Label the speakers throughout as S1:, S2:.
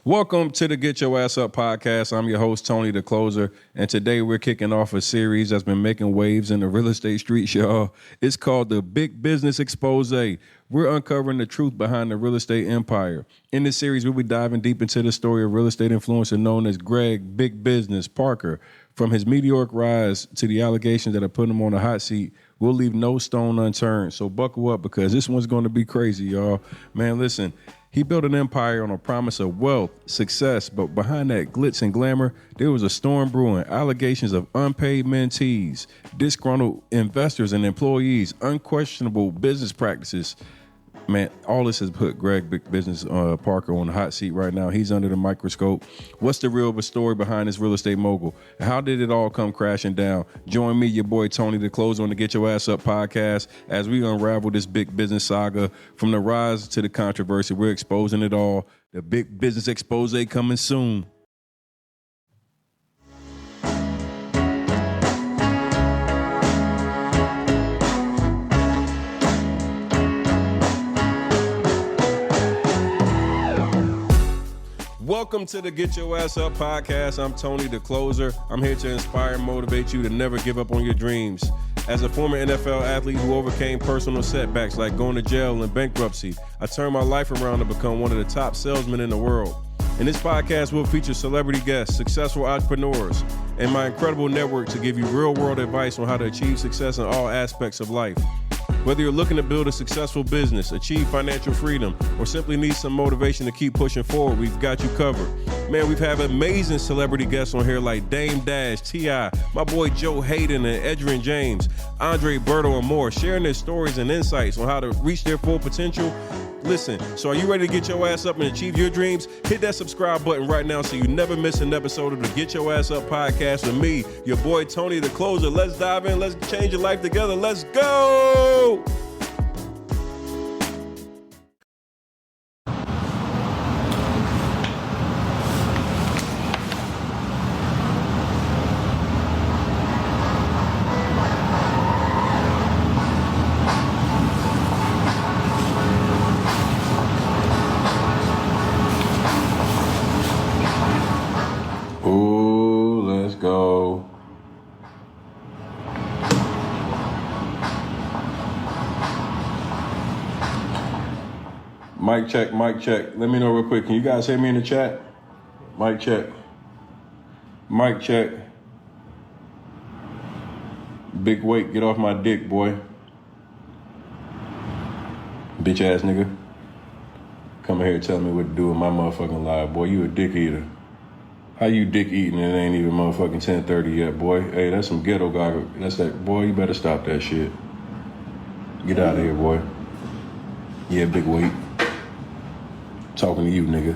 S1: Welcome to the Get Your Ass Up podcast. I'm your host, Tony the Closer, and today we're kicking off a series that's been making waves in the real estate streets, y'all. It's called the Big Business Expose. We're uncovering the truth behind the real estate empire. In this series, we'll be diving deep into the story of real estate influencer known as Greg Big Business Parker. From his meteoric rise to the allegations that are putting him on the hot seat, we'll leave no stone unturned. So buckle up because this one's going to be crazy, y'all. Man, listen. He built an empire on a promise of wealth, success, but behind that glitz and glamour, there was a storm brewing, allegations of unpaid mentees, disgruntled investors and employees, unquestionable business practices. Man, all this has put Greg Big Business Parker on the hot seat right now. He's under the microscope. What's the real story behind this real estate mogul? How did it all come crashing down? Join me, your boy Tony the Closer on the Get Your Ass Up podcast as we unravel this big business saga. From the rise to the controversy, we're exposing it all. The Big Business Expose coming soon. Welcome to the Get Your Ass Up podcast. I'm Tony the Closer. I'm here to inspire and motivate you to never give up on your dreams. As a former NFL athlete who overcame personal setbacks like going to jail and bankruptcy, I turned my life around to become one of the top salesmen in the world. In this podcast, we'll feature celebrity guests, successful entrepreneurs, and my incredible network to give you real-world advice on how to achieve success in all aspects of life. Whether you're looking to build a successful business, achieve financial freedom, or simply need some motivation to keep pushing forward, we've got you covered. Man, we've had amazing celebrity guests on here like Dame Dash, T.I., my boy Joe Hayden and Edgerrin James, Andre Berto, and more, sharing their stories and insights on how to reach their full potential. Listen, so are you ready to get your ass up and achieve your dreams? Hit that subscribe button right now so you never miss an episode of the Get Your Ass Up podcast with me, your boy Tony the Closer. Let's dive in. Let's change your life together. Let's go! Ooh, let's go. Mic check, mic check. Let me know real quick. Can you guys hear me in the chat? Mic check. Mic check. Big weight, get off my dick, boy. Bitch ass nigga. Come here and tell me what to do with my motherfucking life, boy. You a dick eater. How you dick eating and it ain't even motherfucking 10:30 yet, boy? Hey, that's some ghetto guy. That's that, boy, you better stop that shit. Get out of here, boy. Yeah, big weight. Talking to you, nigga.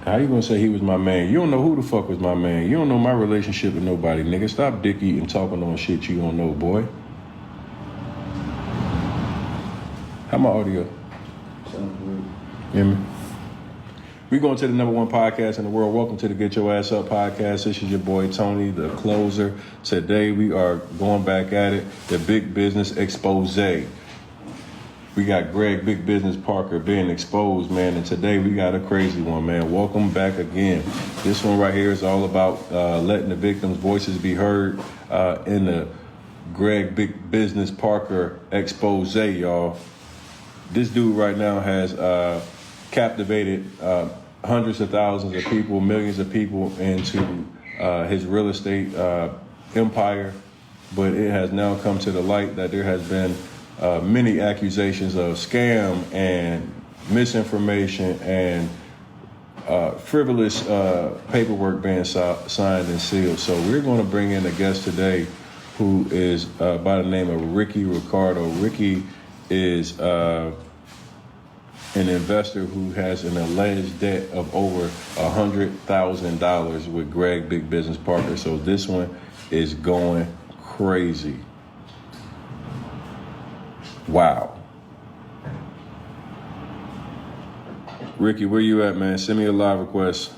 S1: How you gonna say he was my man? You don't know who the fuck was my man. You don't know my relationship with nobody, nigga. Stop dick eating, talking on shit you don't know, boy. How my audio? Hear me? We're going to the number one podcast in the world. Welcome to the Get Your Ass Up podcast. This is your boy Tony, the Closer. Today we are going back at it, the Big Business Expose. We got Greg Big Business Parker being exposed, man, and today we got a crazy one, man. Welcome back again. This one right here is all about letting the victims' voices be heard in the Greg Big Business Parker expose, y'all. This dude right now has captivated hundreds of thousands of people, millions of people into his real estate empire. But it has now come to the light that there has been many accusations of scam and misinformation and frivolous paperwork being signed and sealed. So we're going to bring in a guest today who is by the name of Ricky Ricardo. Ricky is an investor who has an alleged debt of over $100,000 with Greg Big Business Parker. So this one is going crazy. Wow. Ricky, where you at, man? Send me a live request.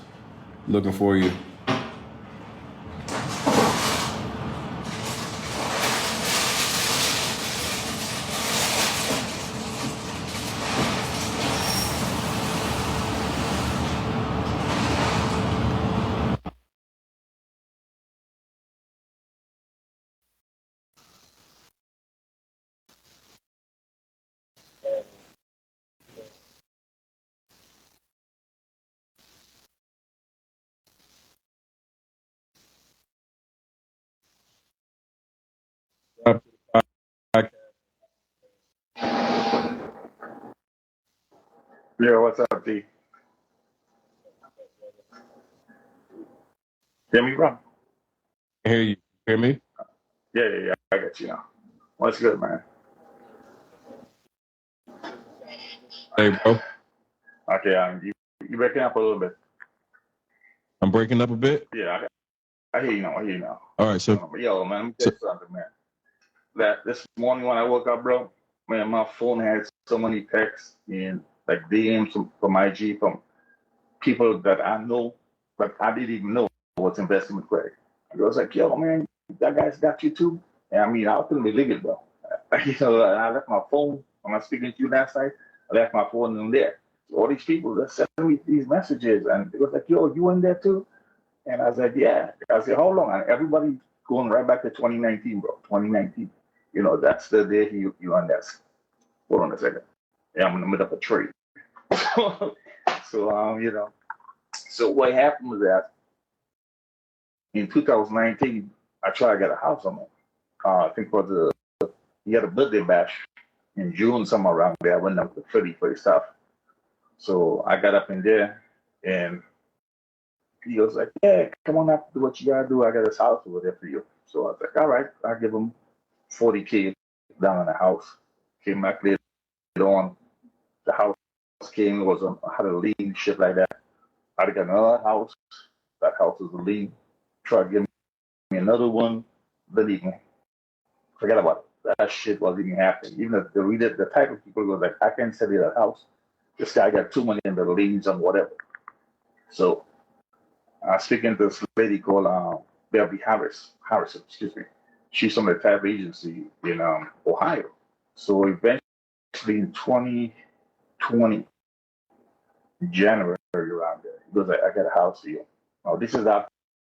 S1: Looking for you.
S2: Yeah, what's up, D? Hear me, bro?
S1: I hear you. Hear me?
S2: Yeah. I got you now. What's good, man?
S1: Hey, bro.
S2: Okay, you breaking up a little bit.
S1: I'm breaking up a bit.
S2: Yeah, I hear you now. I hear you now.
S1: All right. So,
S2: But yo, man, let me tell
S1: so
S2: you something, man. That this morning when I woke up, bro, man, my phone had so many texts and like DMs from IG from people that I know, but I didn't even know was investing with Craig. I was like, yo, man, that guy's got you too. And I mean, I couldn't believe it, bro. I left my phone when I was speaking to you last night. I left my phone in there. So all these people that sent me these messages, and it was like, yo, you in there too? And I was like, yeah. I said, how long? And everybody going right back to 2019, bro. 2019. That's the day you on that. Hold on a second. Yeah, I'm in the middle of a trade. so. So what happened was that in 2019, I tried to get a house on it. I think for he had a birthday bash in June, somewhere around there. I went up to Philly for his stuff. So I got up in there and he was like, yeah, come on up, do what you gotta do. I got this house over there for you. So I was like, all right, I'll give him 40K down on the house. Came back later on. The house came, had a lien, shit like that. I got another house. That house was a lien. Tried to give me another one. Didn't even forget about it. That shit wasn't even happening. Even the type of people was like, I can't sell you that house. This guy got too many in the liens and whatever. So I was speaking to this lady called Beverly Harrison, excuse me. She's from the type agency in Ohio. So eventually in 2020, January around there, he goes like, I got a house for you. Now this is our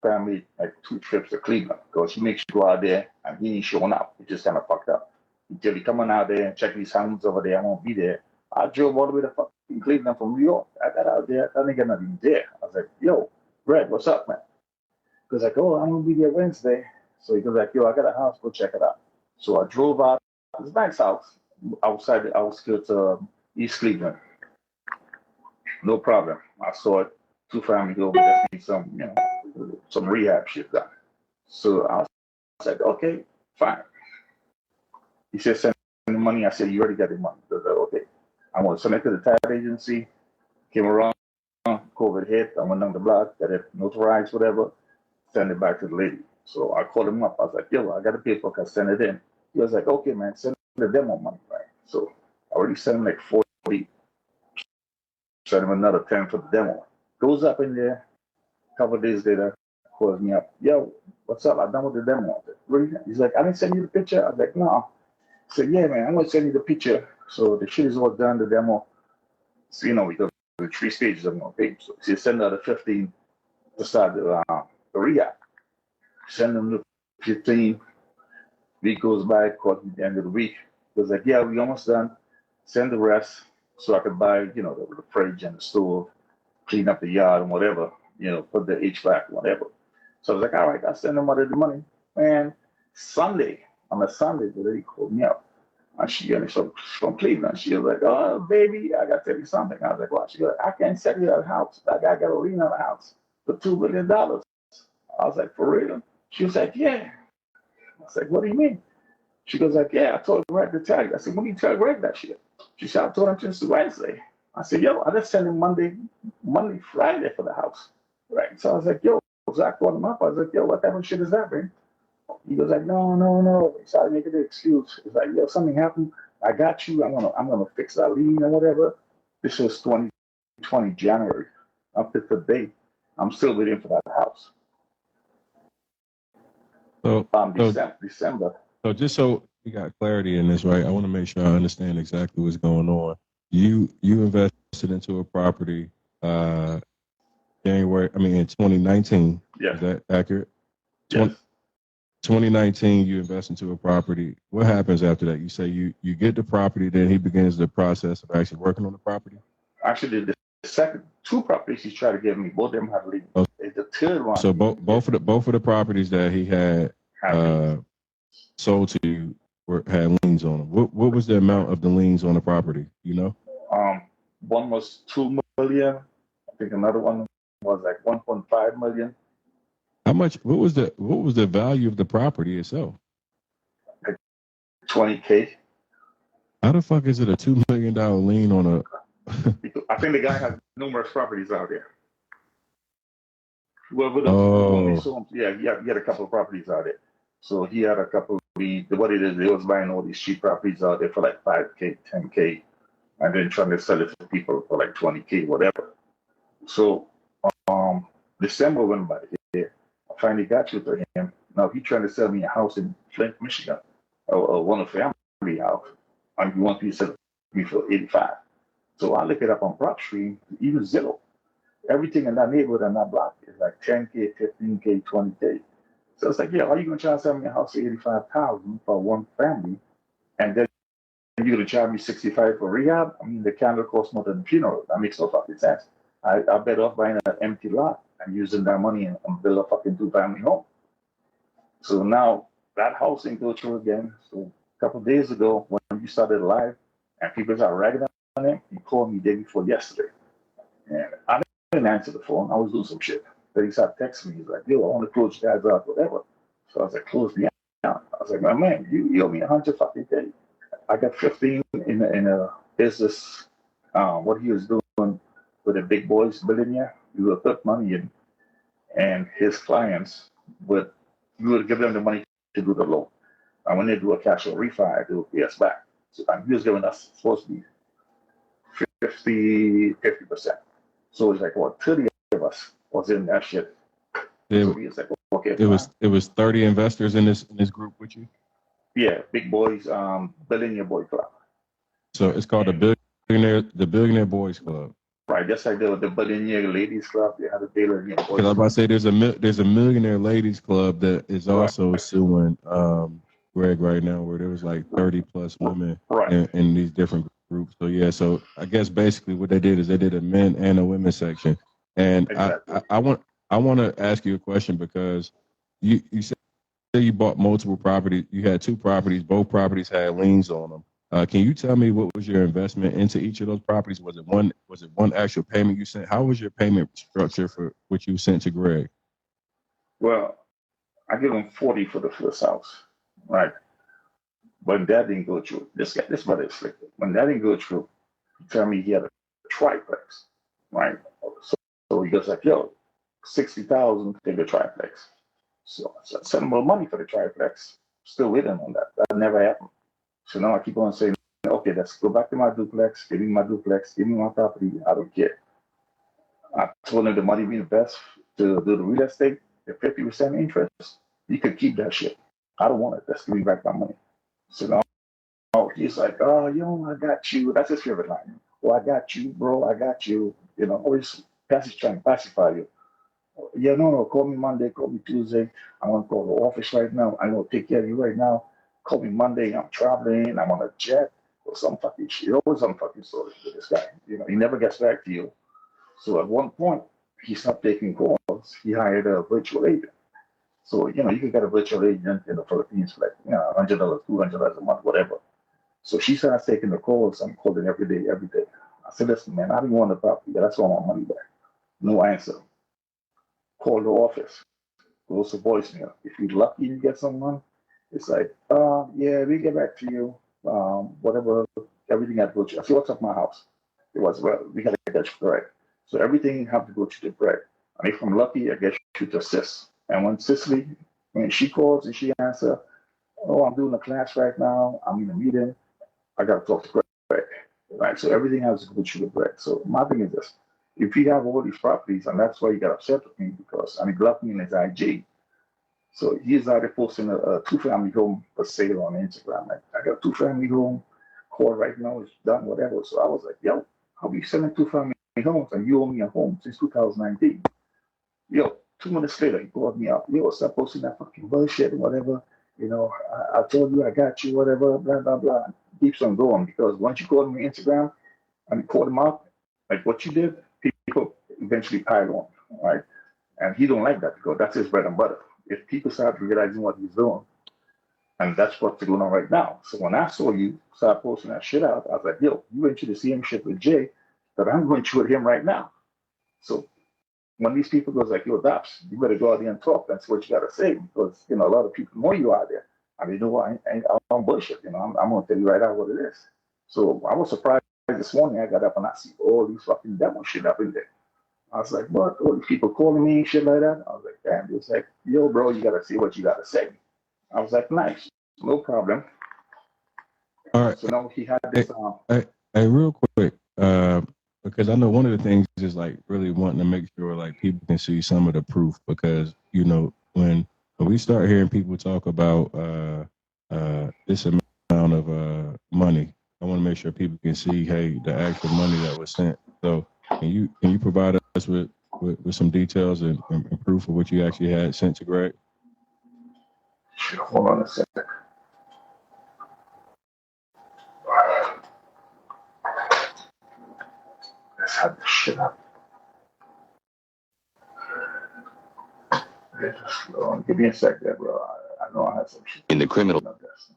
S2: family like 2 trips to Cleveland because he makes you go out there and he ain't showing up. He just kind of fucked up. Until he coming out there and check these houses over there, I won't be there. I drove all the way to fucking Cleveland from New York. I got out there, that nigga not even there. I was like, yo, Brett, what's up, man? He goes like, oh, I'm gonna be there Wednesday. So he goes like, yo, I got a house, go check it out. So I drove out. It's a nice house outside the outskirts of East Cleveland. No problem. I saw it. 2 families over there need some rehab shit done. So I was like, okay, fine. He said, send the money. I said, you already got the money. I said, okay. I want to send it to the title agency. Came around, COVID hit. I went down the block, got it notarized, whatever, send it back to the lady. So I called him up. I was like, yo, I got the paperwork. I send it in. He was like, okay, man, send the demo money, right? So I already sent him like 40, sent him another 10 for the demo. Goes up in there. A couple of days later, calls me up. Yo, what's up? I'm done with the demo. He's like, I didn't send you the picture. I was like, no. I said, yeah, man, I'm going to send you the picture. So the shit is all done, the demo. So, because the 3 stages I'm going to pay. So he send out the 15 to start the rehab. Send them the 15. Week goes by, caught me at the end of the week. He was like, yeah, we almost done. Send the rest so I could buy, the fridge and the stove, clean up the yard and whatever, put the HVAC, whatever. So I was like, all right, I'll send them all the money. Man, on a Sunday, the lady called me up. And she got me from Cleveland. She was like, oh, baby, I got to tell you something. I was like, what? She goes, I can't sell you that house. That guy got a lien on the house for $2 million. I was like, for real? She was like, yeah. I was like, what do you mean? She goes like, yeah, I told Greg to tell you. I said, when do you tell Greg that shit? She said, I told him since Wednesday. I said, yo, I just sent him Monday, Friday for the house. Right. So I was like, yo, Zach called him up. I was like, yo, what type of shit is that, man? He goes like, no. He started making the excuse. He's like, yo, something happened. I got you. I'm gonna fix that lien or whatever. This was 2020 January. Up to today, I'm still waiting for that house.
S1: So,
S2: December.
S1: So just so we got clarity in this, right? I want to make sure I understand exactly what's going on. You invested into a property in 2019.
S2: Yeah.
S1: Is that accurate?
S2: Yes.
S1: 2019, you invest into a property. What happens after that? You say you get the property, then he begins the process of actually working on the property?
S2: Actually, the second 2 properties he's trying to give me, both of them have leads.
S1: Oh.
S2: The third one.
S1: So both of the properties that he had sold to you had liens on them. What was the amount of the liens on the property? You know?
S2: One was 2 million. I think another one was like 1.5 million.
S1: How much? What was the value of the property itself?
S2: Like 20K.
S1: How the fuck is it a $2 million lien on a?
S2: I think the guy has numerous properties out there. Well, with us, when we
S1: Oh,
S2: saw him, yeah, he had a couple of properties out there. So he had a couple. What it is, they was buying all these cheap properties out there for like 5K, 10K, and then trying to sell it to people for like 20K, whatever. So December went by here. I finally got you to him. Now he trying to sell me a house in Flint, Michigan, or one of family house, and he wants me to sell it me for 85. So I look it up on PropStream, even Zillow. Everything in that neighborhood and that block is like 10K, 15K, 20K. So it's like, yeah, are you gonna try to sell me a house for 85,000 for one family, and then you're gonna charge me 65 for rehab? I mean, the candle costs more than the funeral. That makes no fucking sense. I bet off buying an empty lot and using that money and build a fucking two-family home. So now that house didn't go through again. So a couple of days ago, when you started live and people started ragging on him, he called me the day before yesterday. And I didn't answer the phone. I was doing some shit. Then he started texting me. He's like, yo, I want to close you guys out, whatever. So I was like, close me out. I was like, my man, you owe me 100 fucking K. I got 15 in a business, what he was doing with the big boys, billionaire. He would put money in, and his clients would, you would give them the money to do the loan. And when they do a cash or refi, they would pay us back. So he was giving us supposed to be 50%. So it's like, what, 30 of us was in that shit. So he was like, okay,
S1: it was 30 investors in this group with you.
S2: Yeah, big boys, Billionaire Boys Club.
S1: So it's called the Billionaire Boys Club.
S2: Right, just like the Billionaire Ladies Club, they had a Billionaire Boys Club.
S1: Because I was about to say there's a Millionaire Ladies Club that is also suing Greg right now, where there was like 30 plus women in these different groups. So yeah, so I guess basically what they did is they did a men and a women section. And exactly. I want to ask you a question because you said you bought multiple properties. You had two properties. Both properties had liens on them. Can you tell me what was your investment into each of those properties? Was it one actual payment you sent? How was your payment structure for what you sent to Greg?
S2: Well, I give him 40 for the first house, right? When that didn't go through, this brother is slick. When that didn't go through, he told me he had a triplex, right? So he goes like, yo, 60,000 take the triplex. So I sent him more money for the triplex. Still waiting on that. That never happened. So now I keep on saying, okay, let's go back to my duplex. Give me my duplex. Give me my property. I don't care. I told him the money we invest to do the real estate, the 50% interest, you can keep that shit. I don't want it. Let's give me back my money. So now he's like, oh, I got you. That's his favorite line. Oh, I got you, bro. I got you. Always trying to pacify you. Yeah, no, call me Monday, call me Tuesday. I want to call the office right now. I want to take care of you right now. Call me Monday. I'm traveling. I'm on a jet or some fucking shit. Always some fucking story with this guy. He never gets back to you. So at one point, he stopped taking calls. He hired a virtual agent. So, you can get a virtual agent in the Philippines for like, $100, $200 a month, whatever. So she starts taking the calls. I'm calling every day. I said, listen, man, I didn't want the property. That's all my money back. No answer. Call the office. Goes to voicemail. If you're lucky you get someone, it's like, yeah, we get back to you. Whatever, everything had to go to. I said, what's up my house? It was, well, we got to get you correct. So everything have to go to the bread. And if I'm lucky, I get you to Sis. And when Cicely, when she calls and she answers, oh, I'm doing a class right now. I'm in a meeting. I got to talk to Greg. Right? So everything has to go to the bread. So my thing is this. If you have all these properties, and that's why you got upset with me, because he blocked me in his IG. So he's already posting a two-family home for sale on Instagram. Like, I got a two-family home, call right now, it's done, whatever. So I was like, yo, how be selling two-family homes and you owe me a home since 2019? Yo, 2 minutes later, he called me up. Yo, stop posting that fucking bullshit and whatever. I told you I got you, whatever, blah, blah, blah. Keeps on going, because once you call me on Instagram and you call him out, like what you did, people eventually pile on, right? And he don't like that because that's his bread and butter. If people start realizing what he's doing, and that's what's going on right now. So when I saw you start posting that shit out, I was like, yo, you went through the same shit with Jay, that I'm going through with him right now. So when these people goes like, yo, Daps, you better go out there and talk. That's what you got to say because, a lot of people know you out there. And they know I'm bullshit. I'm going to tell you right out what it is. So I was surprised this morning. I got up and I see all these fucking demo shit up in there. I was like, what? All these people calling me, shit like that. I was like, damn. It was like, yo, bro, you got to say what you got to say. I was like, nice. No problem.
S1: All right.
S2: So now he had this.
S1: Hey, real quick, because I know one of the things is like really wanting to make sure like people can see some of the proof because when we start hearing people talk about this amount of money, I want to make sure people can see, hey, the actual money that was sent. So can you provide us with some details and proof of what you actually had sent to Greg?
S2: Sure, hold on a second. Let's have this shit up. Give me a sec there, bro. I know I have some shit.
S3: In the criminal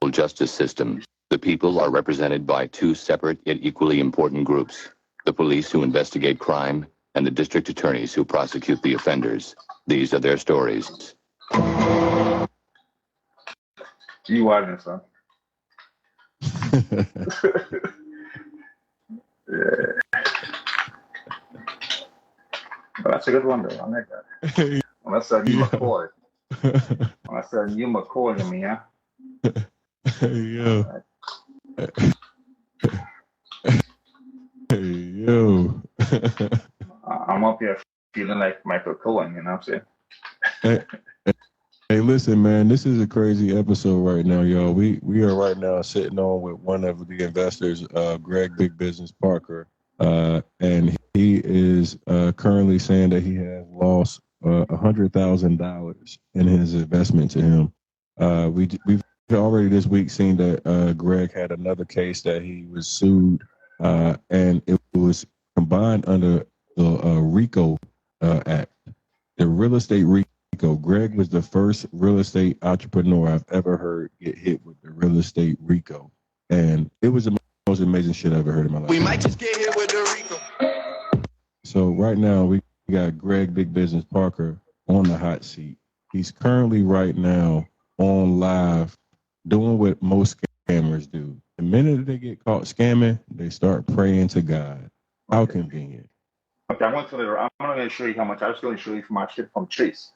S3: justice system, the people are represented by two separate yet equally important groups: the police who investigate crime and the district attorneys who prosecute the offenders. These are their stories.
S2: You watching, son? Yeah. Well, that's a good one, though. I like that. Unless you McCoy. Unless you McCoy to me, huh?
S1: Hey, yo. Hey, yo.
S2: I'm up here feeling like Michael Cohen, you know what I'm saying?
S1: Hey, listen, man, this is a crazy episode right now, y'all. We are right now sitting on with one of the investors, Greg Big Business Parker, and he is currently saying that he has lost $100,000 in his investment to him. We've already this week seen that Greg had another case that he was sued, and it was combined under the RICO Act, the Real Estate RICO. Greg was the first real estate entrepreneur I've ever heard get hit with the real estate RICO, and it was the most amazing shit I've ever heard in my life.
S4: We might just get hit with the RICO.
S1: So right now we got Greg Big Business Parker on the hot seat. He's currently right now on live doing what most scammers do. The minute they get caught scamming, they start praying to God. How convenient.
S2: Okay, I'm not going to show you how much. I was going to show you my shit from Chase.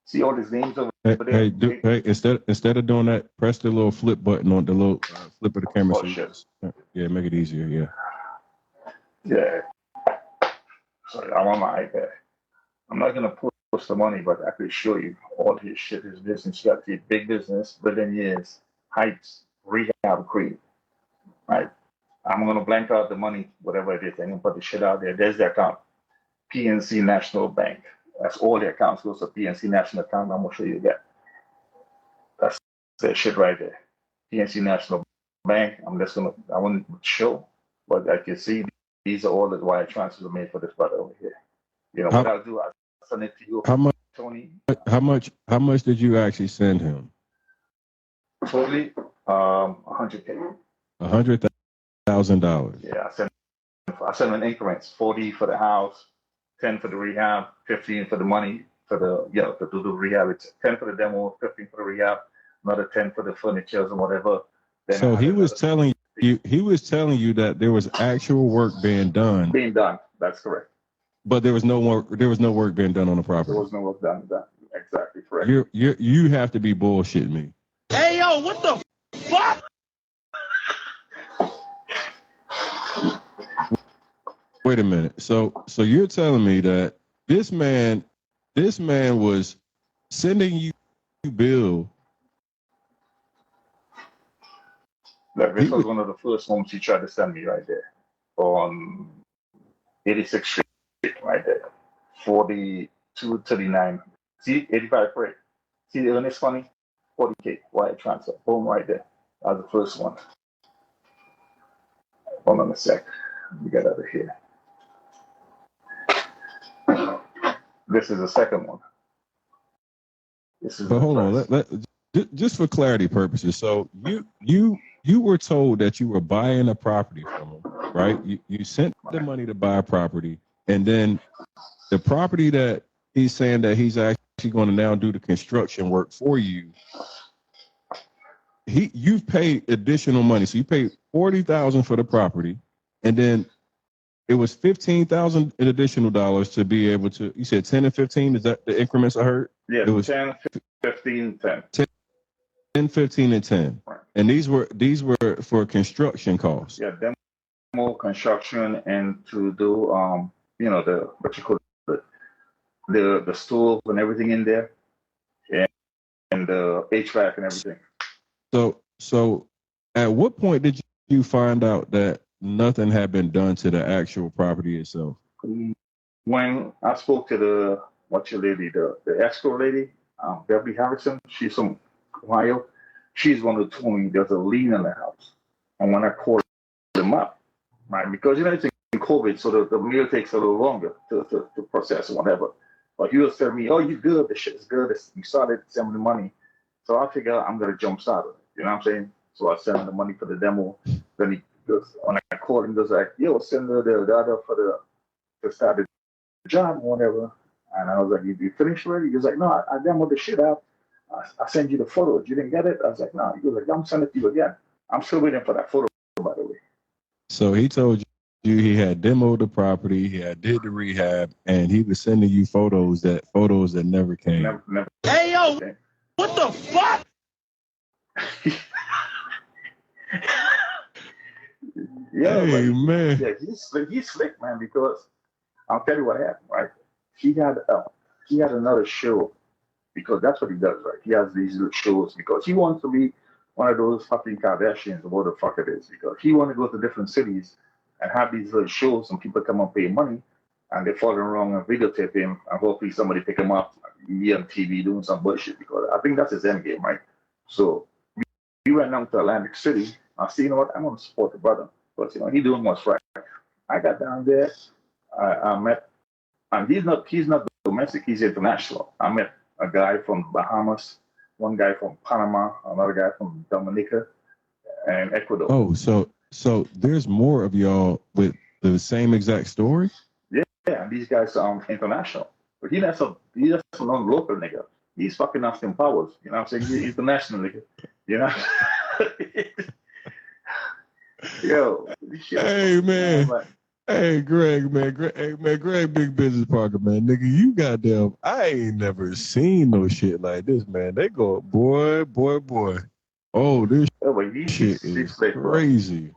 S2: See all these names over there?
S1: Hey, instead of doing that, press the little flip button on the little flip of the camera.
S2: Oh, shit.
S1: Yeah, make it easier, yeah.
S2: Yeah. Sorry, I'm on my iPad. I'm not going to post the money, but I could show you all his shit, his business. You got the big business, Billionaires, Heights, Rehab Creed. Right? I'm going to blank out the money, whatever it is. I'm going to put the shit out there. There's the account. PNC National Bank. That's all the accounts goes to PNC National account. I'm gonna show you that. That's that shit right there. PNC National Bank. I want to show, but I can see these are all the wire transfers made for this brother over here. What I'll do, I'll send it to you.
S1: How much,
S2: Tony?
S1: How much did you actually send him?
S2: Totally, $100K.
S1: $100,000.
S2: Yeah, I send in increments. 40 for the house. 10 for the rehab, 15 for the money for the to do the rehab. It's 10 for the demo, 15 for the rehab, another 10 for the furniture and whatever. Then
S1: so he was telling you that there was actual work being done.
S2: Being done. That's correct.
S1: But there was no work being done on the property.
S2: There was no work done. Exactly correct.
S1: You have to be bullshitting me.
S4: Hey yo, what the fuck?
S1: Wait a minute. So you're telling me that this man was sending you bill.
S2: Like this was one of the first homes he tried to send me right there on 86th Street right there, 4239. See 85 rate. See the earnest funny, 40K wire transfer. Boom right there. That was the first one. Hold on a sec. We got over here. This is the second one.
S1: But hold on, just for clarity purposes. So you were told that you were buying a property from him, right? You sent the money to buy a property, and then the property that he's saying that he's actually going to now do the construction work for you. You've paid additional money, so you paid $40,000 for the property, and then it was $15,000 in additional dollars to be able to. You said 10 and 15. Is that the increments I heard?
S2: Yeah,
S1: it was
S2: 10, 15, 10.
S1: 10, 15, and 10. Right. And these were for construction costs.
S2: Yeah, demo construction and to do the what you call it, the stove and everything in there, and the HVAC and everything.
S1: So at what point did you find out that nothing had been done to the actual property itself?
S2: When I spoke to the escrow lady, Beverly Harrison, she's from Ohio. She's one who told me there's a lien in the house. And when I called them up, right, because it's in COVID, so the mail takes a little longer to process or whatever. But he was telling me, oh, you good, the shit's good, you started sending the money. So I figured I'm going to jumpstart it. You know what I'm saying? So I sent him the money for the demo. Then he goes, when I called him, he goes like, yo, send the other for to start the job or whatever. And I was like, you finished already? He was like, no, I demoed the shit out. I sent you the photos. You didn't get it? I was like, no. He was like, I'm sending it to you again. I'm still waiting for that photo, by the way.
S1: So he told you he had demoed the property, he had did the rehab, and he was sending you photos that never came.
S2: Never.
S4: Hey, yo, what the fuck?
S2: Yeah,
S1: hey, man.
S2: Yeah, he's slick, man, because I'll tell you what happened, right? He had another show, because that's what he does, right? He has these little shows because he wants to be one of those fucking Kardashians or what the fuck it is, because he wants to go to different cities and have these little shows and people come and pay money and they fall wrong and videotape him and hopefully somebody pick him up, be on TV doing some bullshit, because I think that's his end game, right? So we went down to Atlantic City. I see, you know what, I'm going to support the brother, but he doing what's right. I got down there, I met, and he's not domestic, he's international. I met a guy from Bahamas, one guy from Panama, another guy from Dominica, and Ecuador.
S1: Oh, so there's more of y'all with the same exact story?
S2: Yeah, these guys are international. But he's not some non-local nigga. He's fucking Austin Powers. You know what I'm saying? He's international nigga. You know? Yo.
S1: Hey, man. Hey, Greg, man. Greg, big business partner, man. Nigga, you goddamn, I ain't never seen no shit like this, man. They go, boy. Oh, this shit is crazy.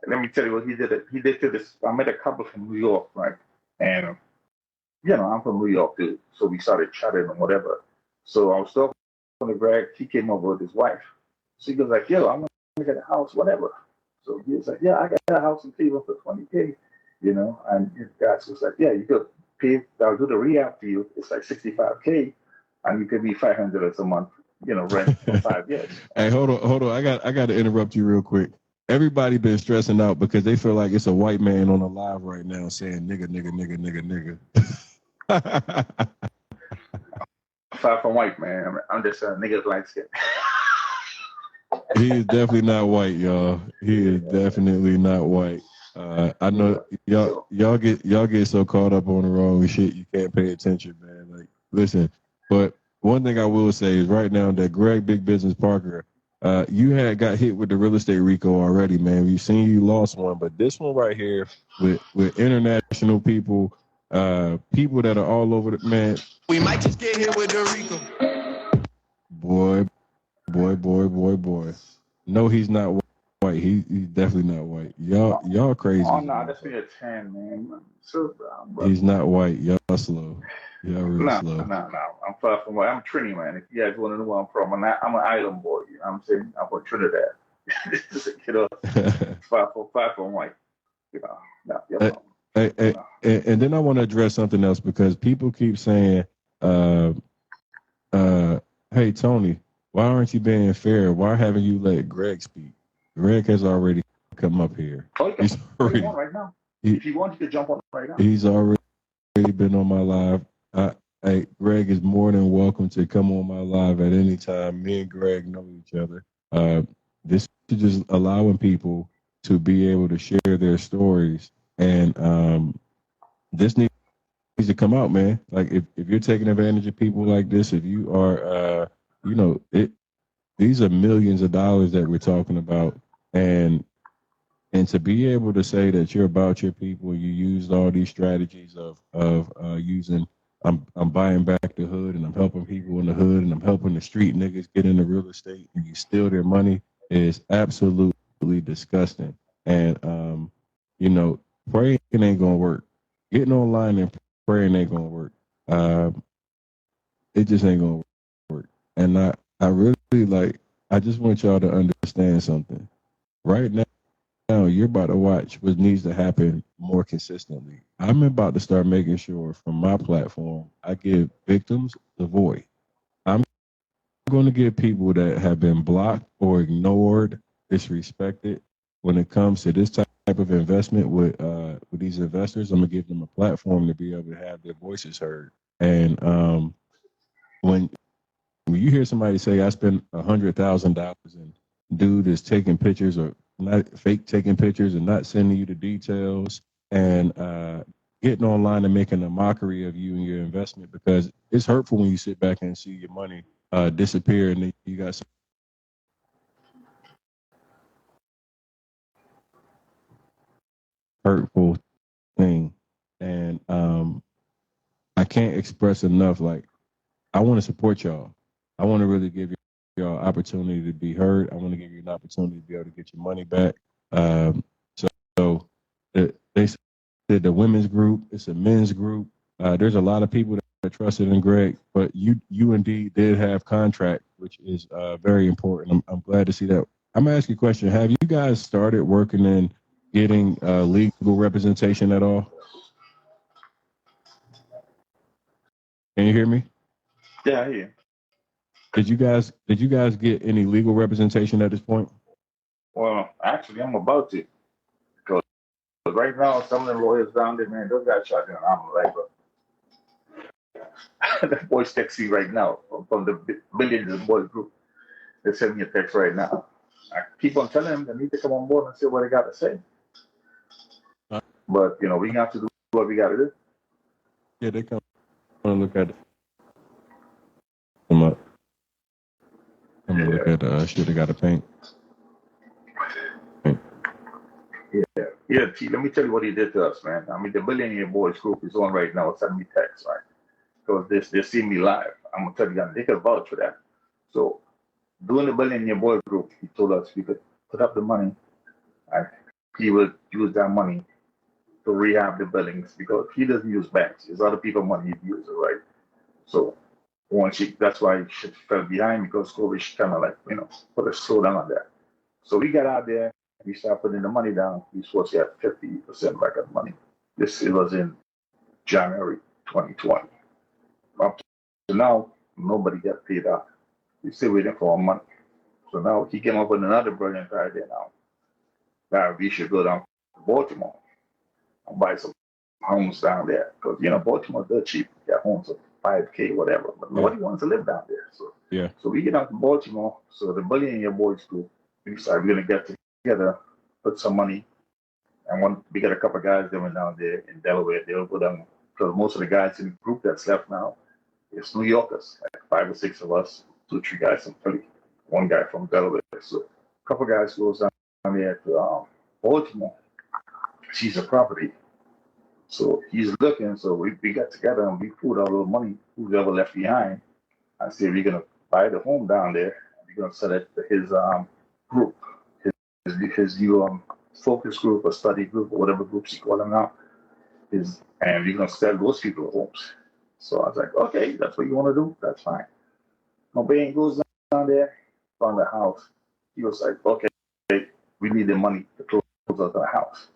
S2: Let me tell you what he did. He did to this. I met a couple from New York, right? And, I'm from New York, too. So we started chatting and whatever. So I was talking to Greg. He came over with his wife. So he goes like, yo, I'm going to get a house, whatever. So he was like, yeah, I got a house in Cleveland for $20K. And his guys was like, yeah, you could pay, I'll do the rehab for you. It's like $65K, and you could be $500 a month, rent for 5 years.
S1: Hey, hold on. I got to interrupt you real quick. Everybody been stressing out because they feel like it's a white man on a live right now saying nigga.
S2: Far from white, man. I'm just a nigga light skin.
S1: He is definitely not white, y'all. He is definitely not white. I know y'all get so caught up on the wrong shit you can't pay attention, man. Like, listen, but one thing I will say is right now that Greg Big Business Parker, you had got hit with the real estate RICO already, man. We've seen you lost one, but this one right here with international people, people that are all over the man.
S4: We might just get hit with the RICO.
S1: Boy. No, he's not white. He's definitely not white. Y'all crazy.
S2: Oh no, that's me a 10, man. So
S1: he's not white. Y'all slow. Y'all really slow. No.
S2: I'm far from white. I'm a Trini, man. If you guys want to know where I'm from, I'm an island boy. You know what I'm saying? I'm from Trinidad. Far from white.
S1: And then I want to address something else because people keep saying, hey Tony, why aren't you being fair? Why haven't you let Greg speak? Greg has already come up here.
S2: He's already right now. If you want, you could jump on right now.
S1: He's already been on my live. Hey, Greg is more than welcome to come on my live at any time. Me and Greg know each other. This is just allowing people to be able to share their stories. And this needs to come out, man. Like if you're taking advantage of people like this, if you are, these are millions of dollars that we're talking about, and to be able to say that you're about your people, you used all these strategies of using. I'm buying back the hood, and I'm helping people in the hood, and I'm helping the street niggas get into real estate, and you steal their money is absolutely disgusting. And praying ain't gonna work. Getting online and praying ain't gonna work. It just ain't gonna work. And I really like. I just want y'all to understand something. Right now, you're about to watch what needs to happen more consistently. I'm about to start making sure from my platform, I give victims the voice. I'm going to give people that have been blocked or ignored, disrespected when it comes to this type of investment with these investors. I'm going to give them a platform to be able to have their voices heard. And when you hear somebody say, I spent $100,000 and dude is taking pictures or not fake taking pictures and not sending you the details and getting online and making a mockery of you and your investment, because it's hurtful when you sit back and see your money disappear and then you got some hurtful thing. And I can't express enough, like, I want to support y'all. I want to really give y'all opportunity to be heard. I want to give you an opportunity to be able to get your money back. So they said the women's group, it's a men's group. There's a lot of people that trusted in Greg, but you indeed did have contract, which is very important. I'm glad to see that. I'm gonna ask you a question. Have you guys started working in getting legal representation at all? Can you hear me?
S2: Yeah, I hear you.
S1: Did you guys get any legal representation at this point?
S2: Well, actually, I'm about to. Because right now, some of the lawyers down there, man, those guys shot down. I'm like, that boy's texting right now from the Billionaire Boys group. They sent me a text right now. I keep on telling them they need to come on board and see what they got to say. But, we got to do what we got to do.
S1: Yeah, they come and look at it. Come up. Come and look at the shit they got to paint.
S2: Yeah, T, let me tell you what he did to us, man. I mean, the Billionaire Boys group is on right now. Sending me text, right? Because they see me live. I'm going to tell you, they can vouch for that. So, doing the Billionaire Boys group, he told us we could put up the money and he would use that money to rehab the buildings because he doesn't use banks. It's other people's money he uses, right? So, that's why he fell behind because COVID kind of like, put a slowdown on that. So we got out there, we started putting the money down. We supposed to have 50% back of the money. It was in January 2020. Up to now, nobody got paid out. We're still waiting for our money. So now he came up with another brilliant idea now that we should go down to Baltimore and buy some homes down there. Because, Baltimore's dirt cheap. You got homes of 5K, whatever. But nobody wants to live down there. So we get out to Baltimore. So the Billionaire Boys group, we decided we're going to get together, put some money. And we got a couple of guys that went down there in Delaware. They'll go down. Because most of the guys in the group that's left now is New Yorkers. Like 5 or 6 of us, 2 or 3 guys from Philly, one guy from Delaware. So a couple of guys goes down there to Baltimore. Sees a property. So he's looking. So we got together and we put our little money, whoever left behind, and said we're going to buy the home down there. We're going to sell it to his group, his new focus group or study group or whatever groups you call them now. And we're going to sell those people homes. So I was like, okay, that's what you want to do? That's fine. My man goes down there, found the house. He was like, okay, we need the money to close out the house.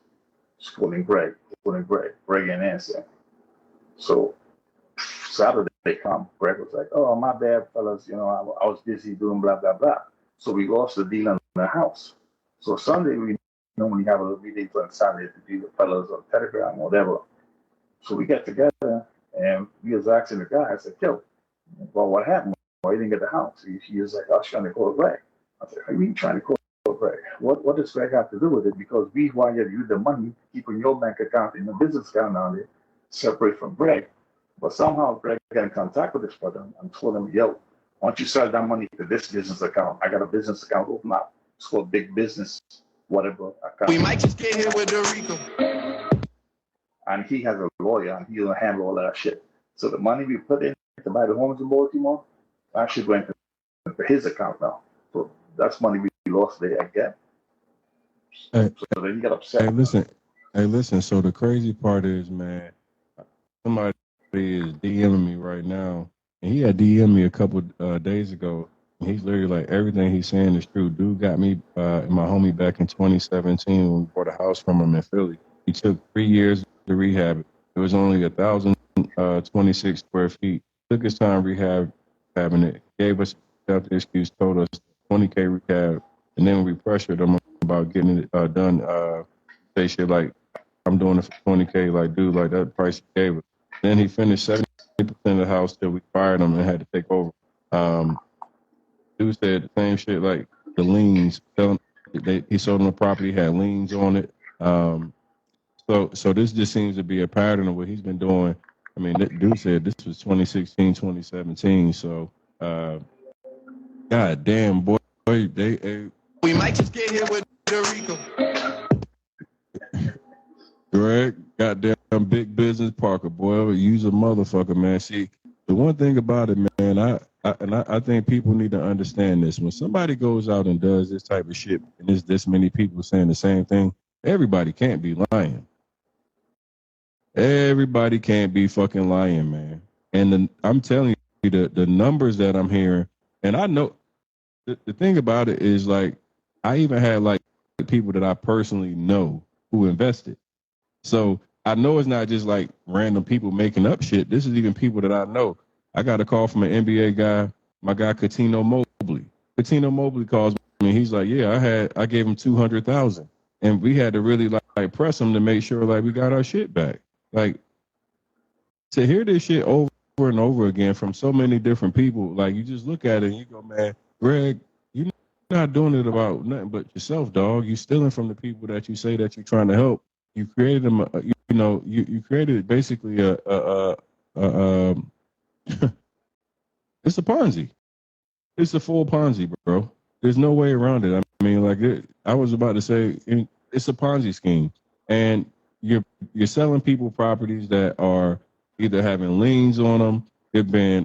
S2: Calling Greg and answer. So Saturday they come. Greg was like, oh, my bad, fellas. I was busy doing blah, blah, blah. So we lost the deal on the house. So Sunday, we normally have a little meeting on Sunday to do the fellas on Telegram or whatever. So we get together and we was asking the guy, I said, yo, well, what happened? Why you didn't get the house? He was like, I was trying to call Greg. I said, how are you trying to call Greg. What does Greg have to do with it? Because we wired you the money, keeping your bank account in the business account on it, separate from Greg. But somehow Greg got in contact with this brother and told him, yo, why don't you sell that money to this business account? I got a business account open up. It's called Big Business, whatever account.
S4: We might just get here with the Rico.
S2: And he has a lawyer and he'll handle all that shit. So the money we put in to buy the homes in Baltimore actually going to his account now. So that's money we lost there again.
S1: Hey,
S2: so then you get upset.
S1: Hey, listen. So the crazy part is, man, somebody is DMing me right now, and he had DM'd me a couple days ago. And he's literally like, everything he's saying is true. Dude got me and my homie back in 2017 when we bought a house from him in Philly. He took 3 years to rehab it. It was only 1,026 square feet. Took his time rehabbing it. Gave us the excuse, told us 20K rehab, and then we pressured him about getting it done. Say shit like, I'm doing it for 20K, like, dude, like that price he gave us. Then he finished 70% of the house till we fired him and had to take over. Dude said the same shit, like the liens. He sold him a property, had liens on it. So this just seems to be a pattern of what he's been doing. I mean, that dude said this was 2016, 2017. So, god damn, boy,
S4: we might just get here with the Rico.
S1: Greg, goddamn big business Parker, boy, use a motherfucker, man. See, the one thing about it, man, I think people need to understand this. When somebody goes out and does this type of shit, and there's this many people saying the same thing, everybody can't be lying. Everybody can't be fucking lying, man. And I'm telling you, the numbers that I'm hearing, and I know the thing about it is, like, I even had like people that I personally know who invested. So I know it's not just like random people making up shit. This is even people that I know. I got a call from an NBA guy, my guy Catino Mobley. Catino Mobley calls me and he's like, yeah, I gave him 200,000. And we had to really like press him to make sure like we got our shit back. Like, to hear this shit over and over again from so many different people, like, you just look at it and you go, man, Greg, you're not doing it about nothing but yourself, dog. You're stealing from the people that you say that you're trying to help. You created them, you created basically a it's a Ponzi. It's a full Ponzi, bro. There's no way around it. I mean, like, I was about to say, it's a Ponzi scheme, and you're selling people properties that are either having liens on them, they've been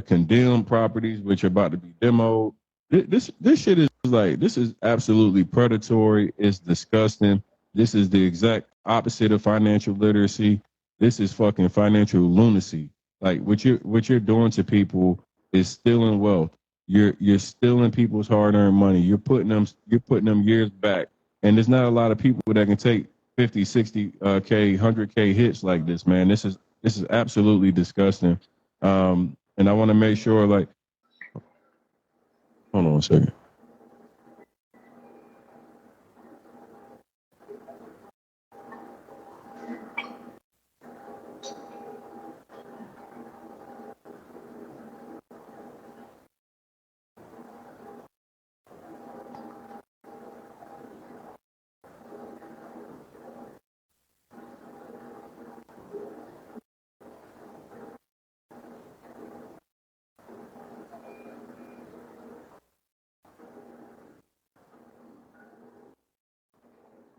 S1: condemned properties which are about to be demoed. This shit is like, this is absolutely predatory. It's disgusting. This is the exact opposite of financial literacy. This is fucking financial lunacy. Like, what you're doing to people is stealing wealth. You're stealing people's hard-earned money. You're putting them years back. And there's not a lot of people that can take 50, 60 K, 100K hits like this, man. This is absolutely disgusting. And I want to make sure, like, hold on a second.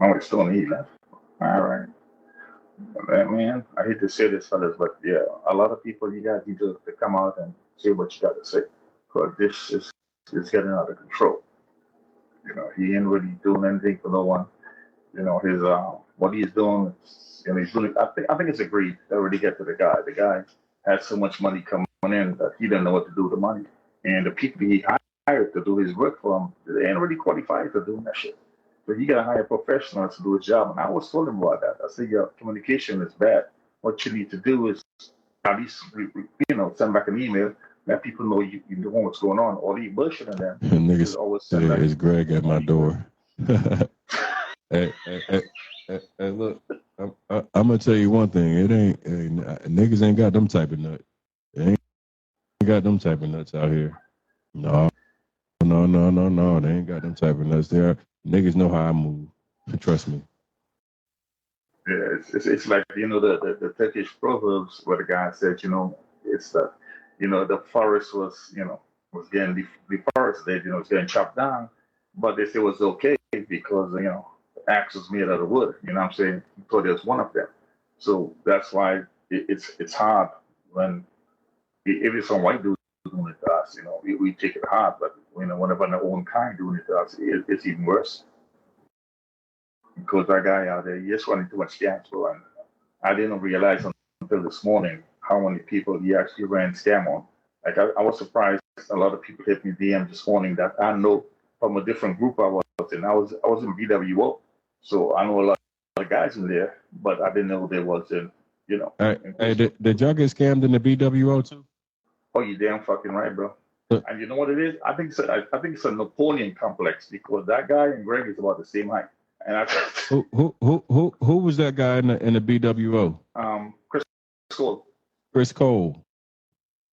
S2: Oh, it's still on left. All right. Man, I hate to say this, fellas, but yeah, a lot of people, you guys need to come out and say what you got to say. Because this is getting out of control. He ain't really doing anything for no one. His what he's doing, he's doing. I think it's agreed to already get to the guy. The guy had so much money coming in that he didn't know what to do with the money. And the people he hired to do his work for him, they ain't really qualified for doing that shit. So you gotta hire professionals to do a job. And I was told him about that. I said, your communication is bad. What you need to do is at least, send back an email, let people know you know what's going on. All these bullshit and then
S1: Niggas
S2: always send back.
S1: Is Greg at my door? Hey, look, I'm gonna tell you one thing. It ain't niggas ain't got them type of nut. They ain't got them type of nuts out here. No. They ain't got them type of nuts. There Niggas know how I move. Trust me.
S2: Yeah, it's like the Turkish proverbs where the guy said, it's the forest was getting deforested, it's getting chopped down, but they said it was okay because the axe was made out of wood. You know what I'm saying? He thought it was one of them. So that's why it's hard when if it's some white dude doing it to us, we take it hard, but whenever our own kind doing it to us, it's even worse because that guy out there, he just running too much scams, bro. And I didn't realize until this morning how many people he actually ran scam on. Like I was surprised. A lot of people hit me DM this morning that I know from a different group I was in. I was in BWO, so I know a lot of guys in there, but I didn't know there was
S1: Hey, did y'all get scammed in the BWO too?
S2: Oh, you damn fucking right, bro. And you know what it is? I think it's a Napoleon complex because that guy and Greg is about the same height. And
S1: who was that guy in the BWO?
S2: Chris Cole.
S1: Chris Cole.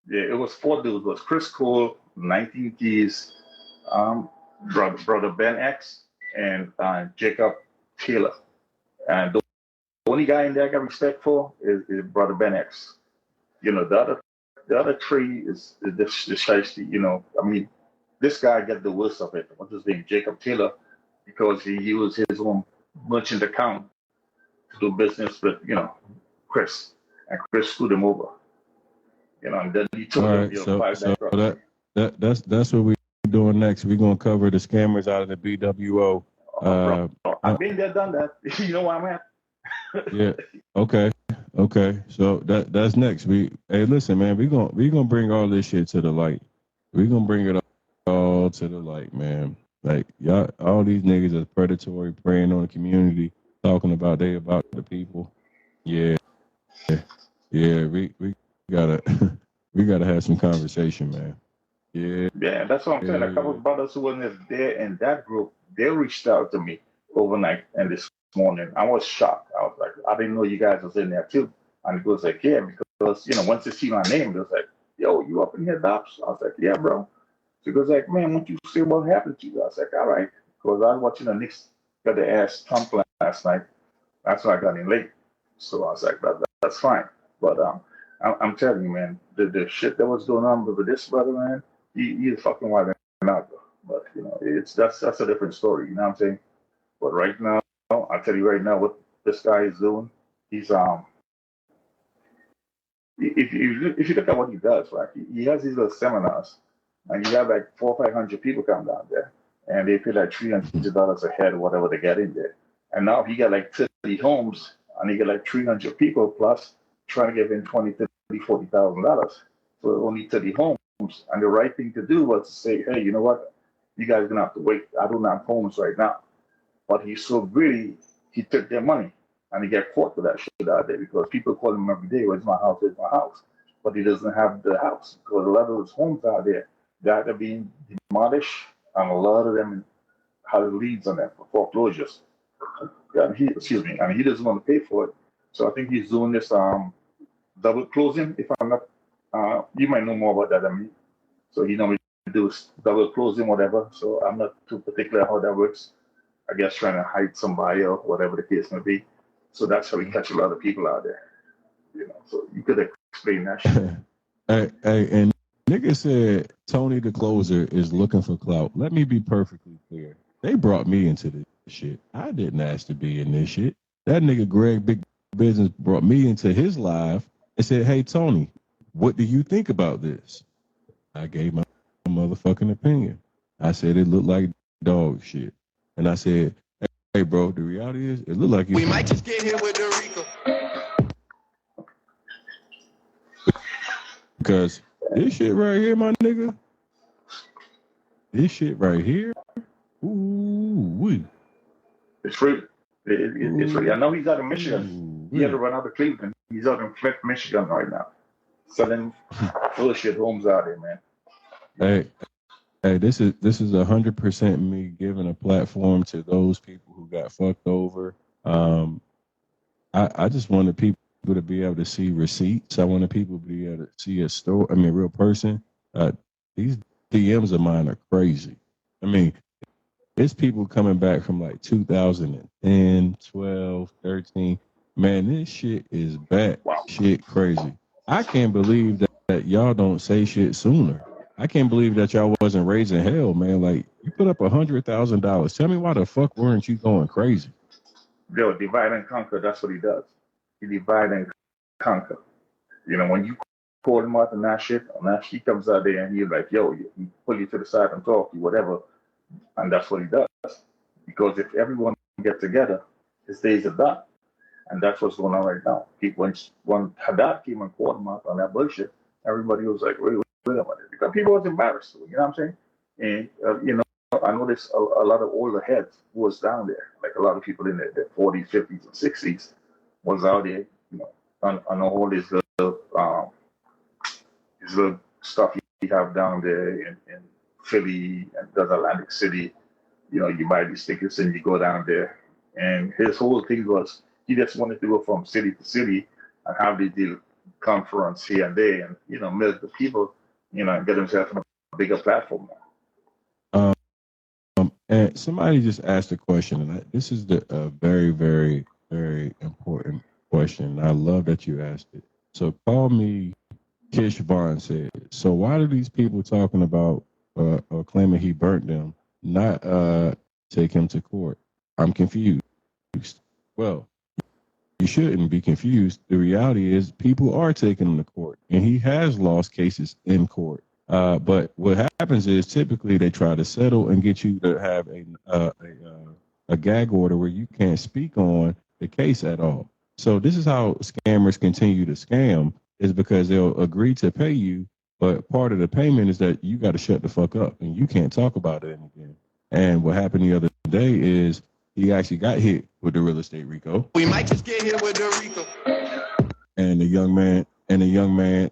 S2: Yeah, it was 4 dudes. It was Chris Cole, 19 Keys, brother Ben X, and Jacob Taylor. And the only guy in there I got respect for is brother Ben X. The other 3 is the shiesty. I mean, this guy got the worst of it. What's his name? Jacob Taylor, because he used his own merchant account to do business with, Chris. And Chris screwed him over. And then he took him,
S1: so that's what we're doing next. We're gonna cover the scammers out of the BWO.
S2: I've been there, done that. You know where I'm at.
S1: Yeah. Okay. So that's next. Hey, listen, man. We gonna bring all this shit to the light. We gonna bring it all to the light, man. Like y'all, all these niggas are predatory, preying on the community, talking about the people. Yeah. We gotta we gotta have some conversation, man.
S2: Yeah, that's what I'm saying. A couple of brothers who weren't there in that group, they reached out to me overnight and this morning. I was shocked. I was like, I didn't know you guys was in there too. And it was like, yeah, because once they see my name, it was like, yo, you up in here, Dops? I was like, yeah, bro. So it was like, man, won't you say what happened to you? I was like, all right. Because I was watching the Knicks got the ass thumped last night. That's why I got in late. So I was like, that's fine. But I'm telling you, man, the shit that was going on with this brother, man, he's fucking wild out. But that's a different story. You know what I'm saying? But right now, I'll tell you right now what this guy is doing. He's if you look at what he does, right? He has these little seminars, and you have like 400 or 500 people come down there, and they pay like $300 a head or whatever they get in there. And now he got like 30 homes, and he got like 300 people plus trying to give in $20,000, $30,000, $40,000 for only 30 homes. And the right thing to do was to say, hey, you know what? You guys are gonna have to wait. I don't have homes right now. But he's so greedy, he took their money, and he got caught with that shit out there because people call him every day, where's my house, where's my house? But he doesn't have the house because a lot of those homes out there, they're either being demolished, and a lot of them have leads on them for foreclosures. And he doesn't want to pay for it. So I think he's doing this double closing, if I'm not, you might know more about that than me. So he normally does double closing, whatever. So I'm not too particular how that works. I guess trying to hide somebody or whatever the case may be. So that's how we catch a lot of people out there. So you could explain that shit.
S1: Hey, and nigga said Tony the closer is looking for clout. Let me be perfectly clear. They brought me into this shit. I didn't ask to be in this shit. That nigga Greg Big Business brought me into his live and said, hey, Tony, what do you think about this? I gave my motherfucking opinion. I said it looked like dog shit. And I said, hey, bro, the reality is it looked like
S4: we might just get here with Rico.
S1: Because this shit right here, my nigga, this shit right here, ooh,
S2: it's free. It's free. I know he's out of Michigan. He had to run out of Cleveland. He's out in Flint, Michigan right now. Selling bullshit homes out there, man.
S1: Hey, this is 100% me giving a platform to those people who got fucked over. I just wanted people to be able to see receipts. I wanted people to be able to see a real person. These DMs of mine are crazy. I mean, it's people coming back from like 2010, 12, 13. Man, this shit is bad
S2: Wow.
S1: shit crazy. I can't believe that y'all don't say shit sooner. I can't believe that y'all wasn't raising hell, man. Like you put up $100,000. Tell me why the fuck weren't you going crazy?
S2: Yo, divide and conquer, that's what he does. He divide and conquer. You know, when you call him out on that shit, he comes out there and he's like, yo, he pull you to the side and talk to you, whatever. And that's what he does. Because if everyone get together, his days are done. And that's what's going on right now. When Haddad came and called him out on that bullshit, everybody was like, wait a minute. Because people was embarrassed. You know what I'm saying? And, I noticed a lot of older heads who was down there. Like a lot of people in their 40s, 50s, and 60s was out there, on all this little stuff you have down there in Philly and the Atlantic City. You buy these tickets and you go down there. And his whole thing was he just wanted to go from city to city and have the deal conference here and there and, milk the people, and get himself on a bigger platform now.
S1: And somebody just asked a question, and this is the very, very, very important question. I love that you asked it. So call me Kish Vaughn said. So why do these people talking about or claiming he burnt them not take him to court? I'm confused. Well, you shouldn't be confused. The reality is people are taking him to court, and he has lost cases in court. But what happens is typically they try to settle and get you to have a gag order where you can't speak on the case at all. So this is how scammers continue to scam, is because they'll agree to pay you, but part of the payment is that you got to shut the fuck up and you can't talk about it again. And what happened the other day is he actually got hit with the real estate RICO.
S4: We might just get hit with the RICO.
S1: And the young man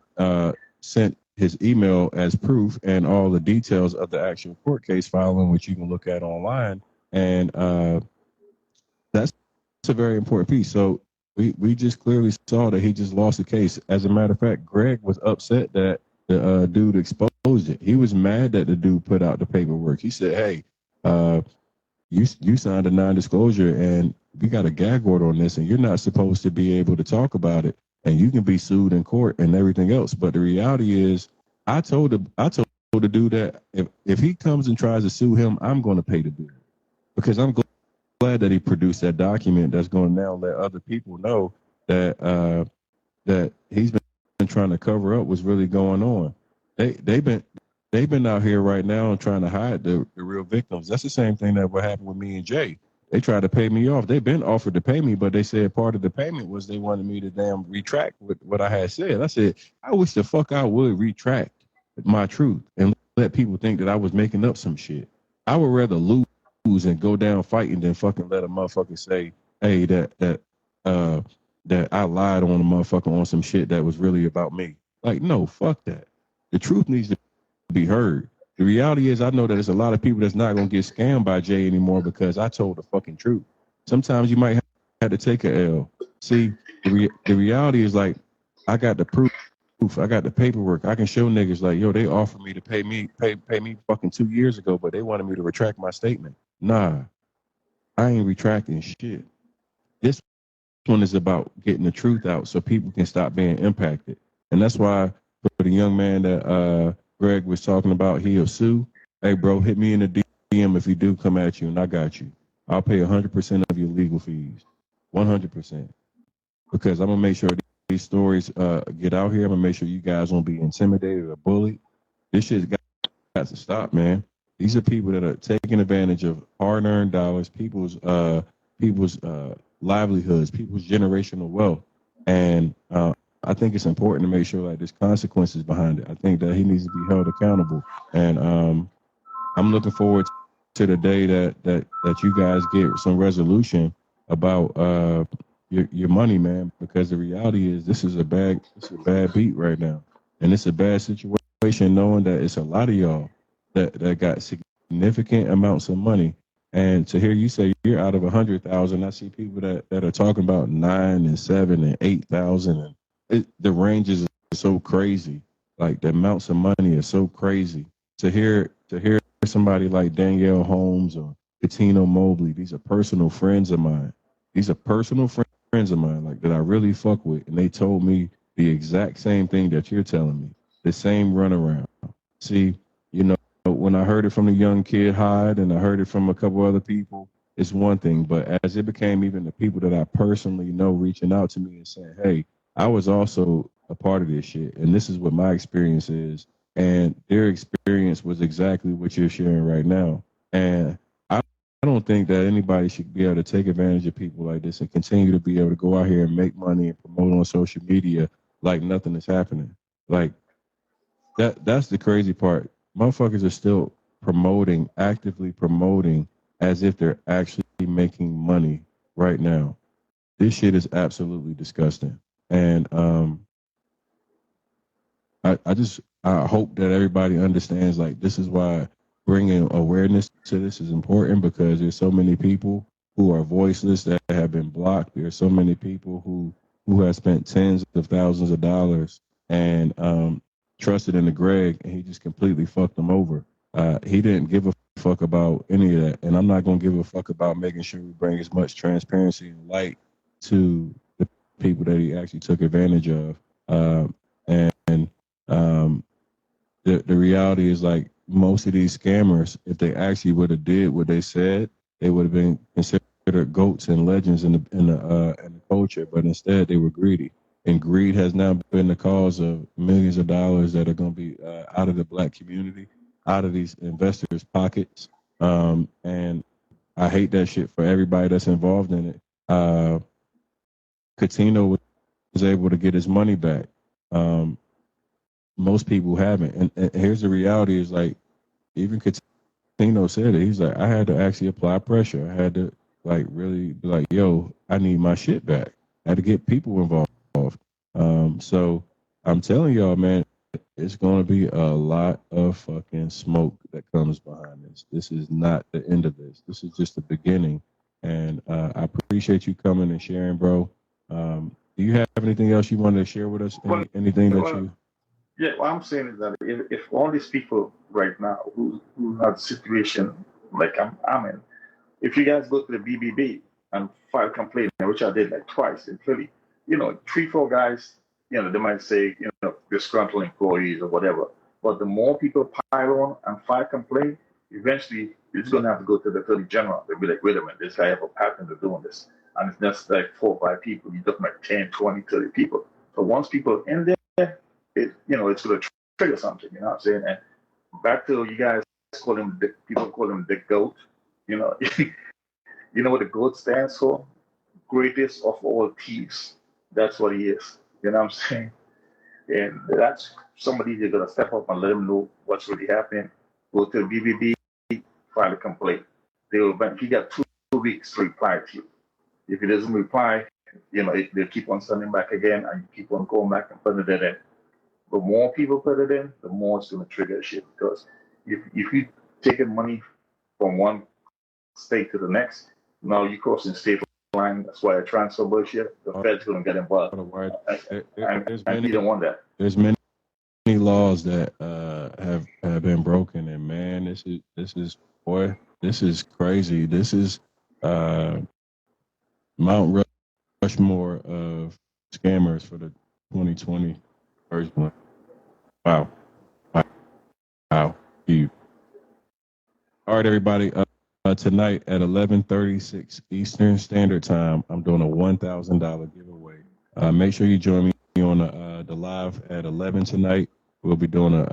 S1: sent his email as proof and all the details of the actual court case filing, which you can look at online. And that's a very important piece. So we just clearly saw that he just lost the case. As a matter of fact, Greg was upset that the dude exposed it. He was mad that the dude put out the paperwork. He said, hey, you signed a non-disclosure and we got a gag order on this and you're not supposed to be able to talk about it. And you can be sued in court and everything else. But the reality is, I told the dude that if he comes and tries to sue him, I'm going to pay the bill, because I'm glad that he produced that document that's going to now let other people know that that he's been trying to cover up what's really going on. They've been out here right now and trying to hide the real victims. That's the same thing that what happened with me and Jay. They tried to pay me off. They've been offered to pay me, but they said part of the payment was they wanted me to damn retract what I had said. I said, I wish the fuck I would retract my truth and let people think that I was making up some shit. I would rather lose and go down fighting than fucking let a motherfucker say, hey, that I lied on a motherfucker on some shit that was really about me. Like, no, fuck that. The truth needs to be heard. The reality is, I know that there's a lot of people that's not going to get scammed by Jay anymore because I told the fucking truth. Sometimes you might have to take a L. See, the reality is, like, I got the proof. I got the paperwork. I can show niggas like, yo, they offered me to pay me fucking 2 years ago, but they wanted me to retract my statement. Nah, I ain't retracting shit. This one is about getting the truth out so people can stop being impacted. And that's why for the young man that Greg was talking about, he'll sue. Hey, bro, hit me in the DM if he do come at you, and I got you. I'll pay 100% of your legal fees, 100%, because I'm gonna make sure these stories get out here. I'm gonna make sure you guys won't be intimidated or bullied. This shit's got to stop, man. These are people that are taking advantage of hard-earned dollars, people's livelihoods, people's generational wealth, and I think it's important to make sure like there's consequences behind it. I think that he needs to be held accountable, and I'm looking forward to the day that you guys get some resolution about your money, man. Because the reality is this is a bad beat right now, and it's a bad situation. Knowing that it's a lot of y'all that got significant amounts of money, and to hear you say you're out of 100,000, I see people that are talking about 9 and 7 and 8,000 and the ranges are so crazy. Like the amounts of money are so crazy. To hear somebody like Danielle Holmes or Katino Mobley. These are personal friends of mine. These are personal friends of mine, like that I really fuck with, and they told me the exact same thing that you're telling me. The same runaround. See, you know, when I heard it from the young kid Hyde, and I heard it from a couple other people, it's one thing. But as it became even the people that I personally know reaching out to me and saying, "Hey, I was also a part of this shit, and this is what my experience is," and their experience was exactly what you're sharing right now, and I don't think that anybody should be able to take advantage of people like this and continue to be able to go out here and make money and promote on social media like nothing is happening. Like that's the crazy part. Motherfuckers are still promoting, actively promoting as if they're actually making money right now. This shit is absolutely disgusting. And I hope that everybody understands like this is why bringing awareness to this is important because there's so many people who are voiceless that have been blocked. There's so many people who have spent tens of thousands of dollars and trusted in the Greg and he just completely fucked them over. He didn't give a fuck about any of that, and I'm not gonna give a fuck about making sure we bring as much transparency and light to the people that he actually took advantage of. And um, the reality is like most of these scammers, if they actually would have did what they said, they would have been considered goats and legends in the culture. But instead, they were greedy, and greed has now been the cause of millions of dollars that are going to be out of the black community, out of these investors' pockets. And I hate that shit for everybody that's involved in it. Catino was able to get his money back. Most people haven't. And here's the reality is like, even Catino said it. He's like, I had to actually apply pressure. I had to like really be like, yo, I need my shit back. I had to get people involved. So I'm telling y'all, man, it's going to be a lot of fucking smoke that comes behind this. This is not the end of this. This is just the beginning. And I appreciate you coming and sharing, bro. Do you have anything else you wanted to share with us? Anything that you...
S2: Yeah, what I'm saying is that if all these people right now who have a situation like I'm in, if you guys go to the BBB and file complaint, which I did like twice in Philly, you know, 3, 4 guys, you know, they might say, you know, disgruntled employees or whatever. But the more people pile on and file complaint, eventually it's going to have to go to the Attorney General. They'll be like, wait a minute, this guy have a pattern of doing this. And it's just like 4 or 5 people. You're talking like 10, 20, 30 people. So once people are in there, it's going to trigger something, you know what I'm saying? And back to you guys people call him the GOAT, you know. You know what the GOAT stands for? Greatest of all thieves. That's what he is, you know what I'm saying? And that's somebody you're going to step up and let him know what's really happening. Go to the BBB, file a complaint. He got 2 weeks to reply to you. If he doesn't reply, you know, they'll keep on sending back again and you keep on going back and putting it in. The more people put it in, the more it's going to trigger shit. Because if you taking money from one state to the next, now you're crossing state line. That's why a transfer bullshit. The Fed's going to get involved. And you don't want that.
S1: There's many laws that have been broken, and man, this is crazy. This is Mount Rushmore of scammers for the 2020 version. Wow. You. All right, everybody. Tonight at 11:36 Eastern Standard Time, I'm doing a $1,000 giveaway. Make sure you join me on the live at 11 tonight. We'll be doing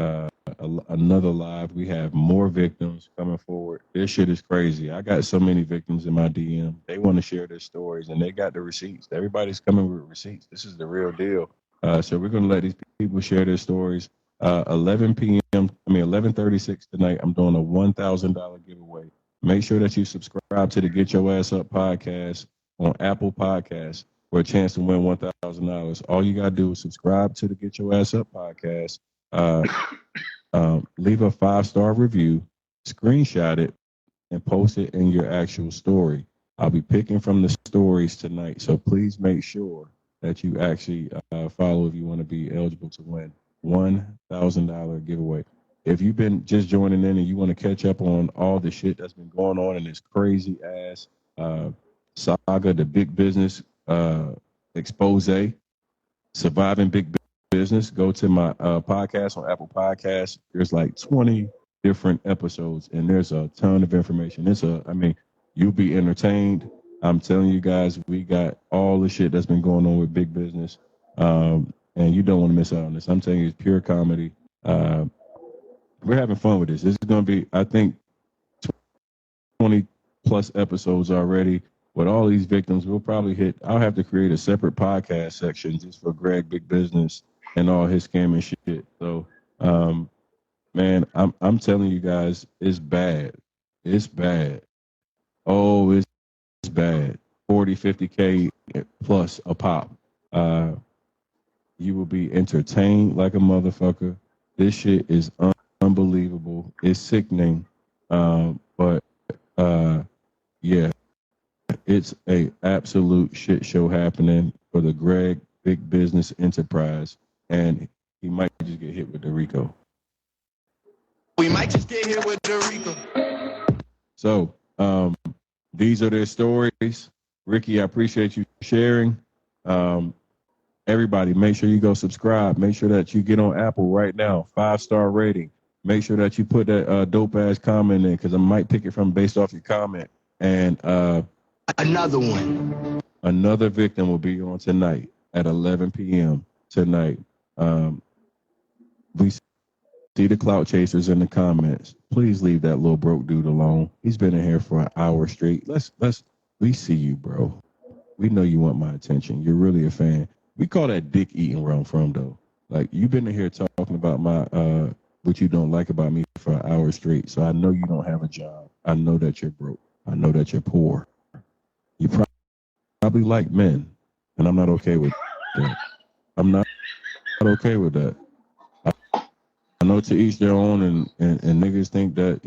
S1: another live. We have more victims coming forward. This shit is crazy. I got so many victims in my DM. They want to share their stories, and they got the receipts. Everybody's coming with receipts. This is the real deal. So we're going to let these people share their stories. 11:36 tonight, I'm doing a $1,000 giveaway. Make sure that you subscribe to the Get Your Ass Up podcast on Apple Podcasts for a chance to win $1,000. All you got to do is subscribe to the Get Your Ass Up podcast, leave a 5-star review, screenshot it, and post it in your actual story. I'll be picking from the stories tonight, so please make sure that you actually follow if you want to be eligible to win $1,000 giveaway. if you've been just joining in and you want to catch up on all the shit that's been going on in this crazy ass saga, the big business expose, surviving big business, go to my podcast on Apple Podcasts. There's like 20 different episodes, and there's a ton of information. You'll be entertained. I'm telling you guys, we got all the shit that's been going on with big business, and you don't want to miss out on this. I'm telling you, it's pure comedy. We're having fun with this. This is going to be, I think, 20 plus episodes already. With all these victims, we'll probably I'll have to create a separate podcast section just for Greg Big Business and all his scamming shit. So, man, I'm telling you guys, it's bad. It's bad. Oh, it's bad. 40, 50K plus a pop. You will be entertained like a motherfucker. This shit is unbelievable. It's sickening. But yeah, it's a absolute shit show happening for the Greg Big Business Enterprise, and he might just get hit with the RICO.
S4: We might just get hit with the RICO.
S1: So, these are their stories. Ricky, I appreciate you sharing. Everybody, make sure you go subscribe. Make sure that you get on Apple right now. 5-star rating. Make sure that you put that dope ass comment in, because I might pick it from based off your comment. And
S4: another one.
S1: Another victim will be on tonight at 11 p.m. tonight. We see the clout chasers in the comments. Please leave that little broke dude alone. He's been in here for an hour straight. We see you, bro. We know you want my attention. You're really a fan. We call that dick eating where I'm from, though. Like, you've been in here talking about my what you don't like about me for an hour straight. So I know you don't have a job. I know that you're broke. I know that you're poor. You probably like men, and I'm not okay with that. I'm not okay with that. I know to each their own, and niggas think that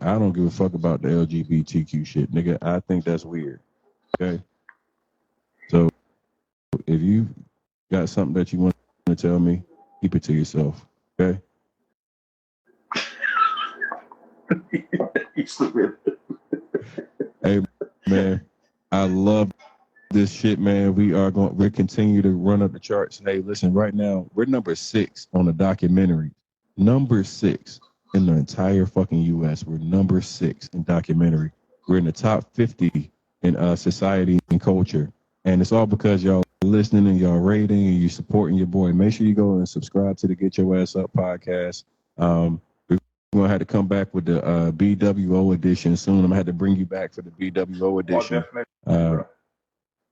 S1: I don't give a fuck about the LGBTQ shit, nigga. I think that's weird. Okay, so if you got something that you want to tell me, keep it to yourself. Okay. Hey man, I love this shit, man. We're continue to run up the charts. Hey, listen, right now we're number 6 on the documentary. Number 6 in the entire fucking U.S. We're number 6 in documentary. We're in the top 50 in society and culture, and it's all because y'all listening and y'all rating and you supporting your boy. Make sure you go and subscribe to the Get Your Ass Up podcast. We're gonna have to come back with the BWO edition soon. I'm gonna have to bring you back for the BWO edition.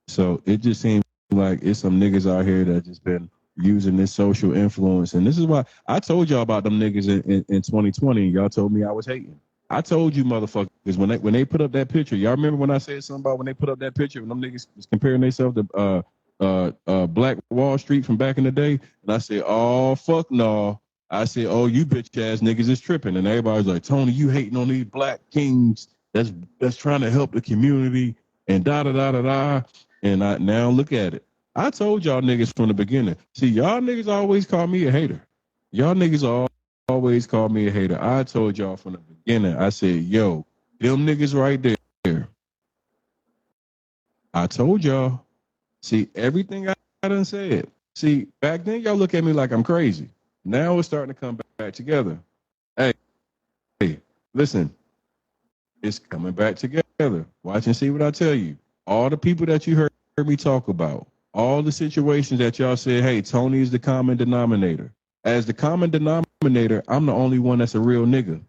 S1: So it just seems like it's some niggas out here that just been using this social influence, and this is why I told y'all about them niggas in 2020. Y'all told me I was hating. I told you motherfuckers when they put up that picture. Y'all remember when I said something about when they put up that picture when them niggas was comparing themselves to Black Wall Street from back in the day, and I said, oh fuck no. I said, oh, you bitch ass niggas is tripping, and everybody's like, Tony, you hating on these black kings that's trying to help the community and da da da da da. And now look at it. I told y'all niggas from the beginning. See, y'all niggas always call me a hater. Y'all niggas always call me a hater. I told y'all from the beginning. I said, yo, them niggas right there. I told y'all. See, everything I done said. See, back then y'all look at me like I'm crazy. Now it's starting to come back together. Hey, listen. It's coming back together. Watch and see what I tell you. All the people that you heard me talk about, all the situations that y'all said, hey, Tony is the common denominator. As the common denominator, I'm the only one that's a real nigga.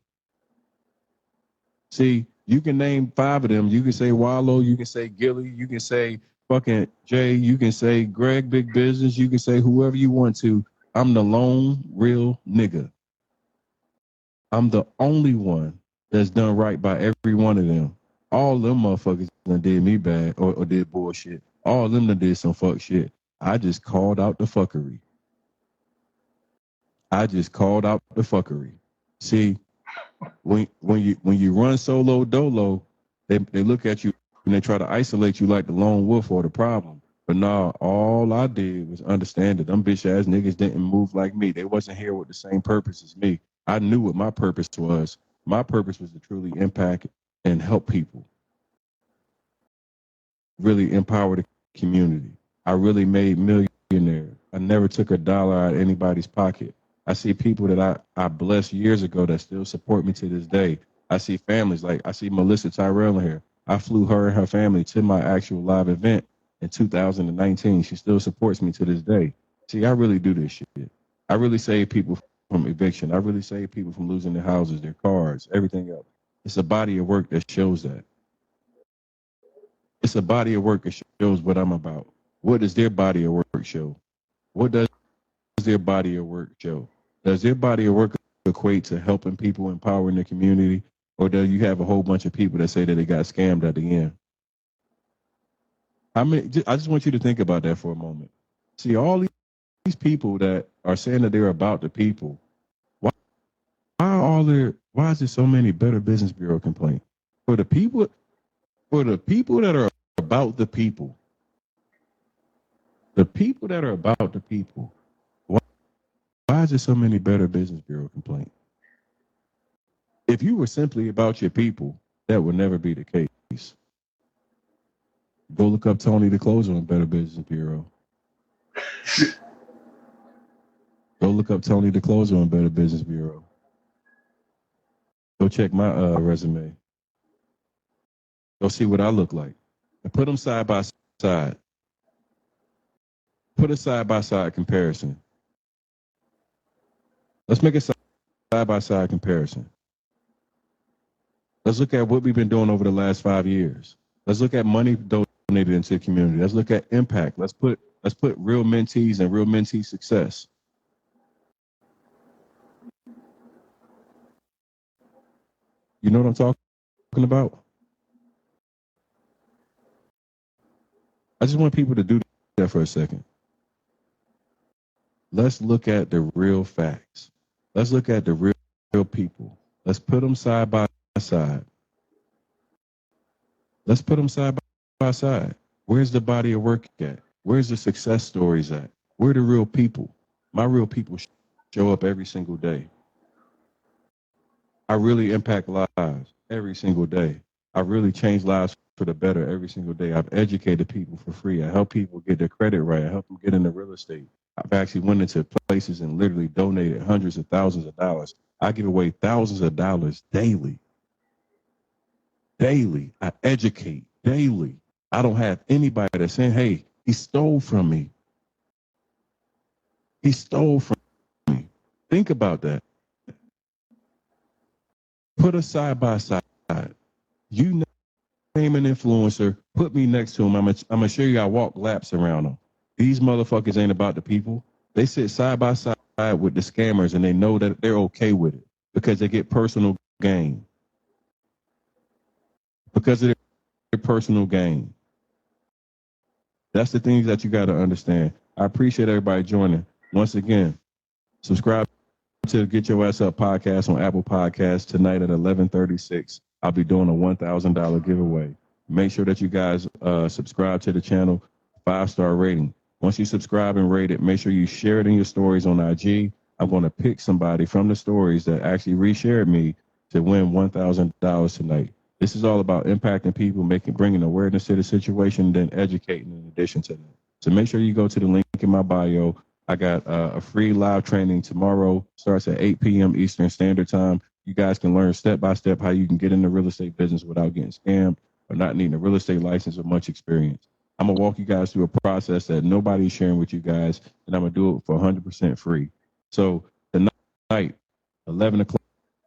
S1: See, you can name 5 of them. You can say Wallow, you can say Gilly, you can say fucking Jay, you can say Greg Big Business, you can say whoever you want to. I'm the lone real nigga. I'm the only one that's done right by every one of them. All them motherfuckers done did me bad or did bullshit. All of them done did some fuck shit. I just called out the fuckery. See, when you run solo dolo, they look at you and they try to isolate you like the lone wolf or the problem. But nah, all I did was understand that them bitch ass niggas didn't move like me. They wasn't here with the same purpose as me. I knew what my purpose was. My purpose was to truly impact and help people, really empower the community. I really made millionaires. I never took a dollar out of anybody's pocket. I see people that I blessed years ago that still support me to this day. I see families like I see Melissa Tyrell in here. I flew her and her family to my actual live event in 2019. She still supports me to this day. See, I really do this shit. I really save people from eviction. I really save people from losing their houses, their cars, everything else. It's a body of work that shows that. It's a body of work that shows what I'm about. What does their body of work show? What does their body of work show? Does their body of work equate to helping people, empowering the community? Or do you have a whole bunch of people that say that they got scammed at the end? I just want you to think about that for a moment. See, all these people that are saying that they're about the people, why is there so many Better Business Bureau complaints? For the people that are about the people, the people that are about the people, why is there so many Better Business Bureau complaints? If you were simply about your people, that would never be the case. Go look up Tony the Closer on Better Business Bureau. Go look up Tony the Closer on Better Business Bureau. Go check my resume. Go see what I look like. And put them side by side. Put a side by side comparison. Let's make a side by side comparison. Let's look at what we've been doing over the last 5 years. Let's look at money donated into the community. Let's look at impact. Let's put real mentees and real mentee success. You know what I'm talking about? I just want people to do that for a second. Let's look at the real facts. Let's look at the real people. Let's put them side by side. Let's put them side by side. Where's the body of work at? Where's the success stories at? Where are the real people? My real people show up every single day. I really impact lives every single day. I really change lives for the better every single day. I've educated people for free. I help people get their credit right. I help them get into real estate. I've actually went into places and literally donated hundreds of thousands of dollars. I give away thousands of dollars daily. Daily. I educate daily. I don't have anybody that's saying, hey, he stole from me. He stole from me. Think about that. Put us side by side. You name an influencer, put me next to him. I'm gonna show you I walk laps around them. These motherfuckers ain't about the people. They sit side by side with the scammers and they know that they're okay with it because they get personal gain. Because of their personal gain. That's the things that you got to understand. I appreciate everybody joining. Once again, subscribe to the Get Your Ass Up podcast on Apple Podcasts tonight at 11:36. I'll be doing a $1,000 giveaway. Make sure that you guys subscribe to the channel, 5-star rating. Once you subscribe and rate it, make sure you share it in your stories on IG. I'm going to pick somebody from the stories that actually reshared me to win $1,000 tonight. This is all about impacting people, bringing awareness to the situation, then educating in addition to that. So make sure you go to the link in my bio. I got a free live training tomorrow, starts at 8 p.m. Eastern Standard Time. You guys can learn step by step how you can get in the real estate business without getting scammed or not needing a real estate license or much experience. I'm going to walk you guys through a process that nobody's sharing with you guys, and I'm going to do it for 100% free. So tonight, 11 o'clock,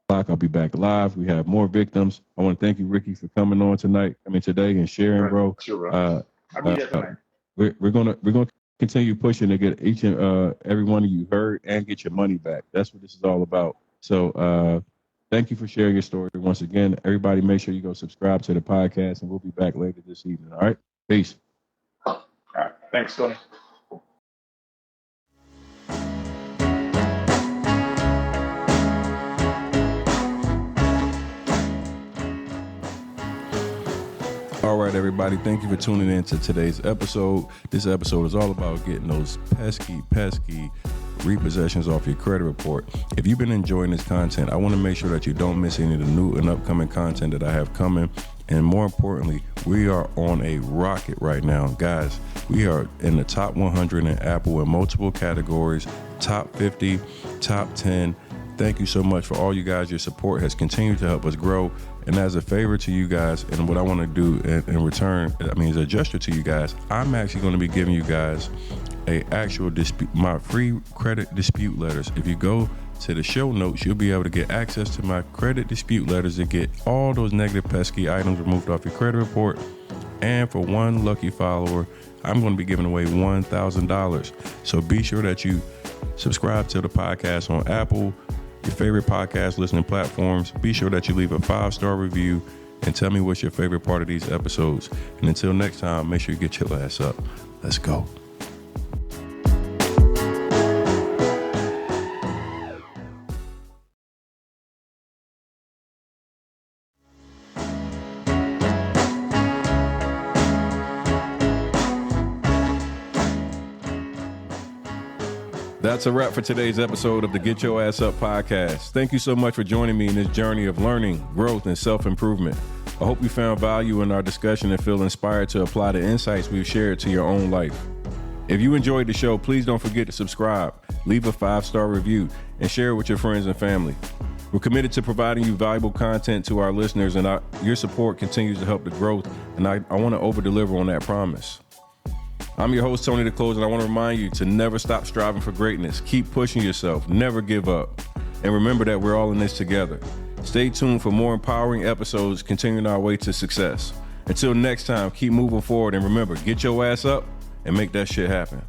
S1: I'll be back live. We have more victims. I want to thank you, Ricky, for coming on today and sharing, bro.
S2: Sure, bro. I'll be there tonight.
S1: We're gonna continue pushing to get each and every one of you heard and get your money back. That's what this is all about. So thank you for sharing your story once again. Everybody, make sure you go subscribe to the podcast, and we'll be back later this evening. All right, peace.
S2: All right, thanks, Tony.
S1: All right, everybody. Thank you for tuning in to today's episode. This episode is all about getting those pesky repossessions off your credit report. If you've been enjoying this content, I want to make sure that you don't miss any of the new and upcoming content that I have coming. And more importantly, we are on a rocket right now. Guys, we are in the top 100 in Apple in multiple categories, top 50, top 10. Thank you so much for all you guys. Your support has continued to help us grow. And as a favor to you guys, and what I want to do in return, as a gesture to you guys, I'm actually going to be giving you guys my free credit dispute letters. If you go to the show notes, you'll be able to get access to my credit dispute letters to get all those negative pesky items removed off your credit report. And for one lucky follower, I'm going to be giving away $1,000. So be sure that you subscribe to the podcast on Apple, your favorite podcast listening platforms. Be sure that you leave a 5-star review and tell me what's your favorite part of these episodes. And until next time, make sure you get your ass up. Let's go. That's a wrap for today's episode of the Get Your Ass Up podcast. Thank you so much for joining me in this journey of learning, growth, and self-improvement. I hope you found value in our discussion and feel inspired to apply the insights we've shared to your own life. If you enjoyed the show, please don't forget to subscribe, leave a 5-star review, and share it with your friends and family. We're committed to providing you valuable content to our listeners, and your support continues to help the growth, and I want to over-deliver on that promise. I'm your host, Tony the Closer, and I want to remind you to never stop striving for greatness. Keep pushing yourself. Never give up. And remember that we're all in this together. Stay tuned for more empowering episodes continuing our way to success. Until next time, keep moving forward, and remember, get your ass up and make that shit happen.